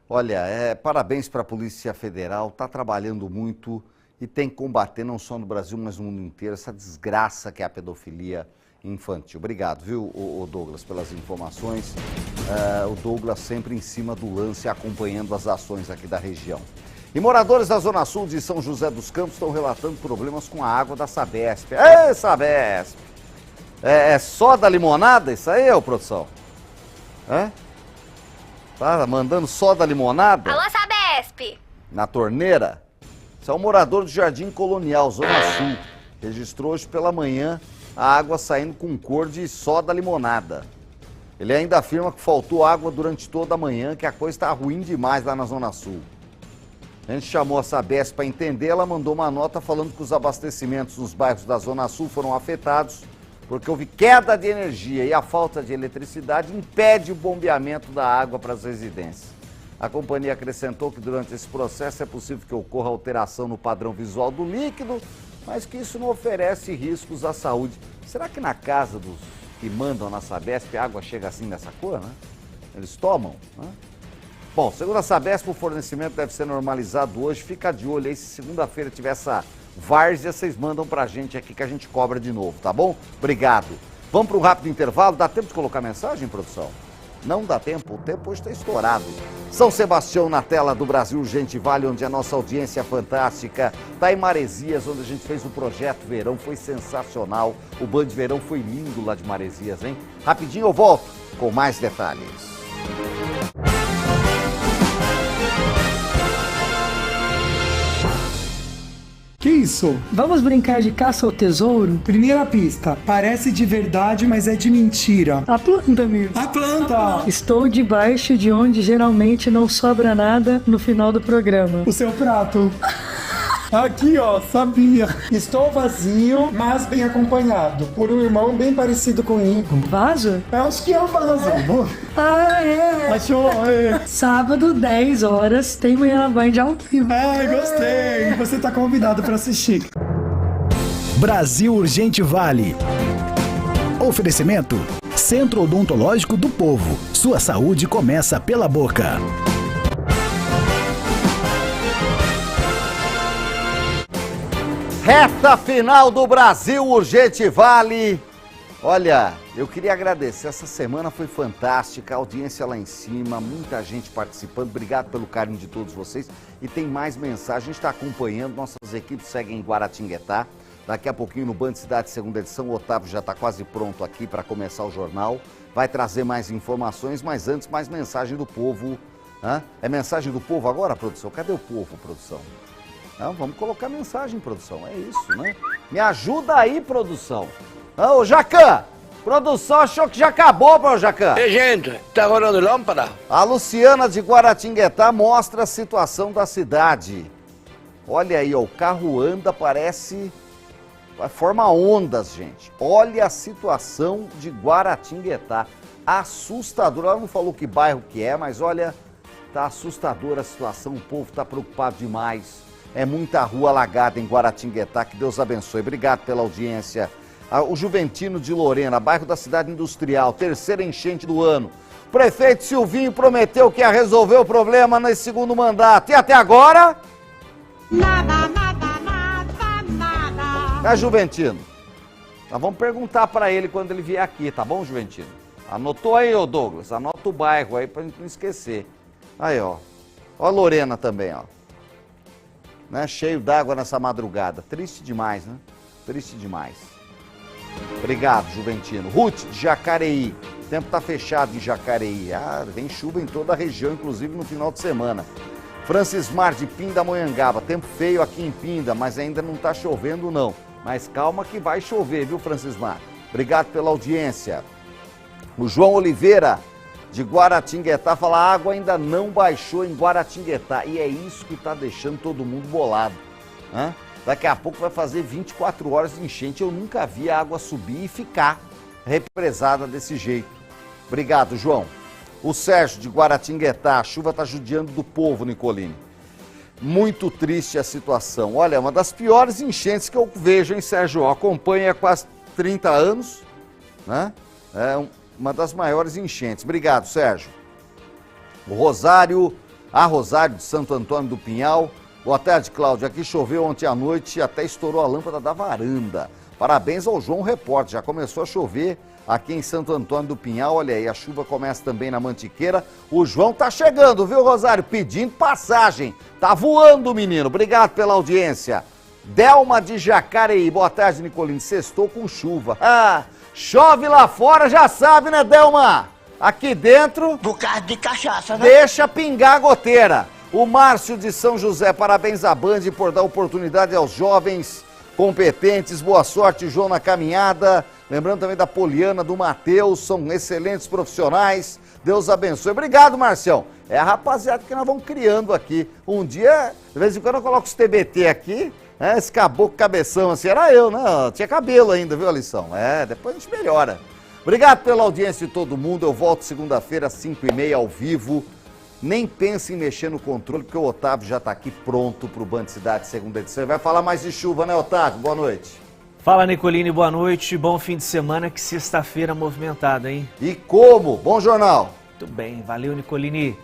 Olha, parabéns para a Polícia Federal, está trabalhando muito e tem que combater não só no Brasil, mas no mundo inteiro, essa desgraça que é a pedofilia infantil. Obrigado, viu, o Douglas, pelas informações. O Douglas sempre em cima do lance, acompanhando as ações aqui da região. E moradores da Zona Sul de São José dos Campos estão relatando problemas com a água da Sabesp. Ei, Sabesp! É só da limonada isso aí, ô produção? Tá mandando só da limonada? Alô, Sabesp! Na torneira? Isso é um morador do Jardim Colonial, Zona Sul. Registrou hoje pela manhã a água saindo com cor de só da limonada. Ele ainda afirma que faltou água durante toda a manhã, que a coisa está ruim demais lá na Zona Sul. A gente chamou a Sabesp para entender, ela mandou uma nota falando que os abastecimentos nos bairros da Zona Sul foram afetados porque houve queda de energia e a falta de eletricidade impede o bombeamento da água para as residências. A companhia acrescentou que durante esse processo é possível que ocorra alteração no padrão visual do líquido, mas que isso não oferece riscos à saúde. Será que na casa dos que mandam na Sabesp a água chega assim nessa cor, né? Eles tomam, né? Bom, segundo a Sabesp, o fornecimento deve ser normalizado hoje. Fica de olho aí, se segunda-feira tiver essa várzea, vocês mandam pra gente aqui que a gente cobra de novo, tá bom? Obrigado. Vamos para um rápido intervalo. Dá tempo de colocar mensagem, produção? Não dá tempo, o tempo hoje está estourado. São Sebastião na tela do Brasil Urgente Vale, onde a nossa audiência é fantástica. Tá em Maresias, onde a gente fez o projeto Verão, foi sensacional. O Band Verão foi lindo lá de Maresias, hein? Rapidinho eu volto com mais detalhes. Que isso? Vamos brincar de caça ao tesouro? Primeira pista. Parece de verdade, mas é de mentira. A planta, amigo. A planta! Estou debaixo de onde geralmente não sobra nada no final do programa. O seu prato. Aqui, ó, sabia. Estou vazio, mas bem acompanhado. Por um irmão bem parecido comigo. Vaso? Acho que é o vaso. Ah, é. Achou? É. Sábado, 10 horas, tem Manhã na Band ao vivo. Ai, gostei. Você tá convidado para assistir. Brasil Urgente Vale. Oferecimento: Centro Odontológico do Povo. Sua saúde começa pela boca. Reta final do Brasil Urgente Vale. Olha, eu queria agradecer, essa semana foi fantástica, a audiência lá em cima, muita gente participando, obrigado pelo carinho de todos vocês. E tem mais mensagens, a gente está acompanhando, nossas equipes seguem em Guaratinguetá. Daqui a pouquinho no Band Cidade, segunda edição, o Otávio já está quase pronto aqui para começar o jornal. Vai trazer mais informações, mas antes mais mensagem do povo. É mensagem do povo agora, produção? Cadê o povo, produção? Não, vamos colocar mensagem, produção, é isso, né? Me ajuda aí, produção. Ô, Jacan, produção achou que já acabou, pro Jacan. Ei, gente, tá rolando lâmpada? A Luciana de Guaratinguetá mostra a situação da cidade. Olha aí, ó, o carro anda, parece... forma ondas, gente. Olha a situação de Guaratinguetá. Assustadora. Ela não falou que bairro que é, mas olha, tá assustadora a situação, o povo tá preocupado demais. É muita rua alagada em Guaratinguetá, que Deus abençoe. Obrigado pela audiência. O Juventino de Lorena, bairro da Cidade Industrial, terceira enchente do ano. O prefeito Silvinho prometeu que ia resolver o problema nesse segundo mandato. E até agora? Nada. Juventino? Nós vamos perguntar para ele quando ele vier aqui, tá bom, Juventino? Anotou aí, ô Douglas? Anota o bairro aí pra gente não esquecer. Aí, ó. Ó a Lorena também, ó. Né? Cheio d'água nessa madrugada. Triste demais, né? Triste demais. Obrigado, Juventino. Ruth, de Jacareí. O tempo tá fechado em Jacareí. Vem chuva em toda a região, inclusive no final de semana. Francis Mar, de Pindamonhangaba. Tempo feio aqui em Pinda, mas ainda não tá chovendo, não. Mas calma que vai chover, viu, Francis Mar? Obrigado pela audiência. O João Oliveira, de Guaratinguetá, fala: a água ainda não baixou em Guaratinguetá. E é isso que está deixando todo mundo bolado. Daqui a pouco vai fazer 24 horas de enchente. Eu nunca vi a água subir e ficar represada desse jeito. Obrigado, João. O Sérgio, de Guaratinguetá: a chuva está judiando do povo, Nicolini. Muito triste a situação. Olha, uma das piores enchentes que eu vejo, hein, Sérgio? Acompanha há quase 30 anos, né? É uma das maiores enchentes. Obrigado, Sérgio. O Rosário de Santo Antônio do Pinhal. Boa tarde, Cláudio. Aqui choveu ontem à noite e até estourou a lâmpada da varanda. Parabéns ao João Repórter. Já começou a chover aqui em Santo Antônio do Pinhal. Olha aí, a chuva começa também na Mantiqueira. O João tá chegando, viu, Rosário? Pedindo passagem. Tá voando, menino. Obrigado pela audiência. Delma de Jacareí. Boa tarde, Nicolini. Sextou com chuva. Ah, chove lá fora, já sabe, né, Delma? Aqui dentro... Bocado de cachaça, né? Deixa pingar a goteira. O Márcio de São José. Parabéns à Band por dar oportunidade aos jovens competentes. Boa sorte, João, na caminhada. Lembrando também da Poliana, do Matheus. São excelentes profissionais. Deus abençoe. Obrigado, Marcião. É a rapaziada que nós vamos criando aqui. Um dia, de vez em quando eu coloco os TBT aqui, né? Esse caboclo cabeção assim, era eu, né? Tinha cabelo ainda, viu, Alisson? Depois a gente melhora. Obrigado pela audiência de todo mundo. Eu volto segunda-feira às 5h30 ao vivo. Nem pense em mexer no controle, porque o Otávio já está aqui pronto para o Band Cidade, segunda edição. Vai falar mais de chuva, né, Otávio? Boa noite. Fala, Nicolini, boa noite. Bom fim de semana, que sexta-feira movimentada, hein? E como? Bom jornal. Muito bem, valeu, Nicolini.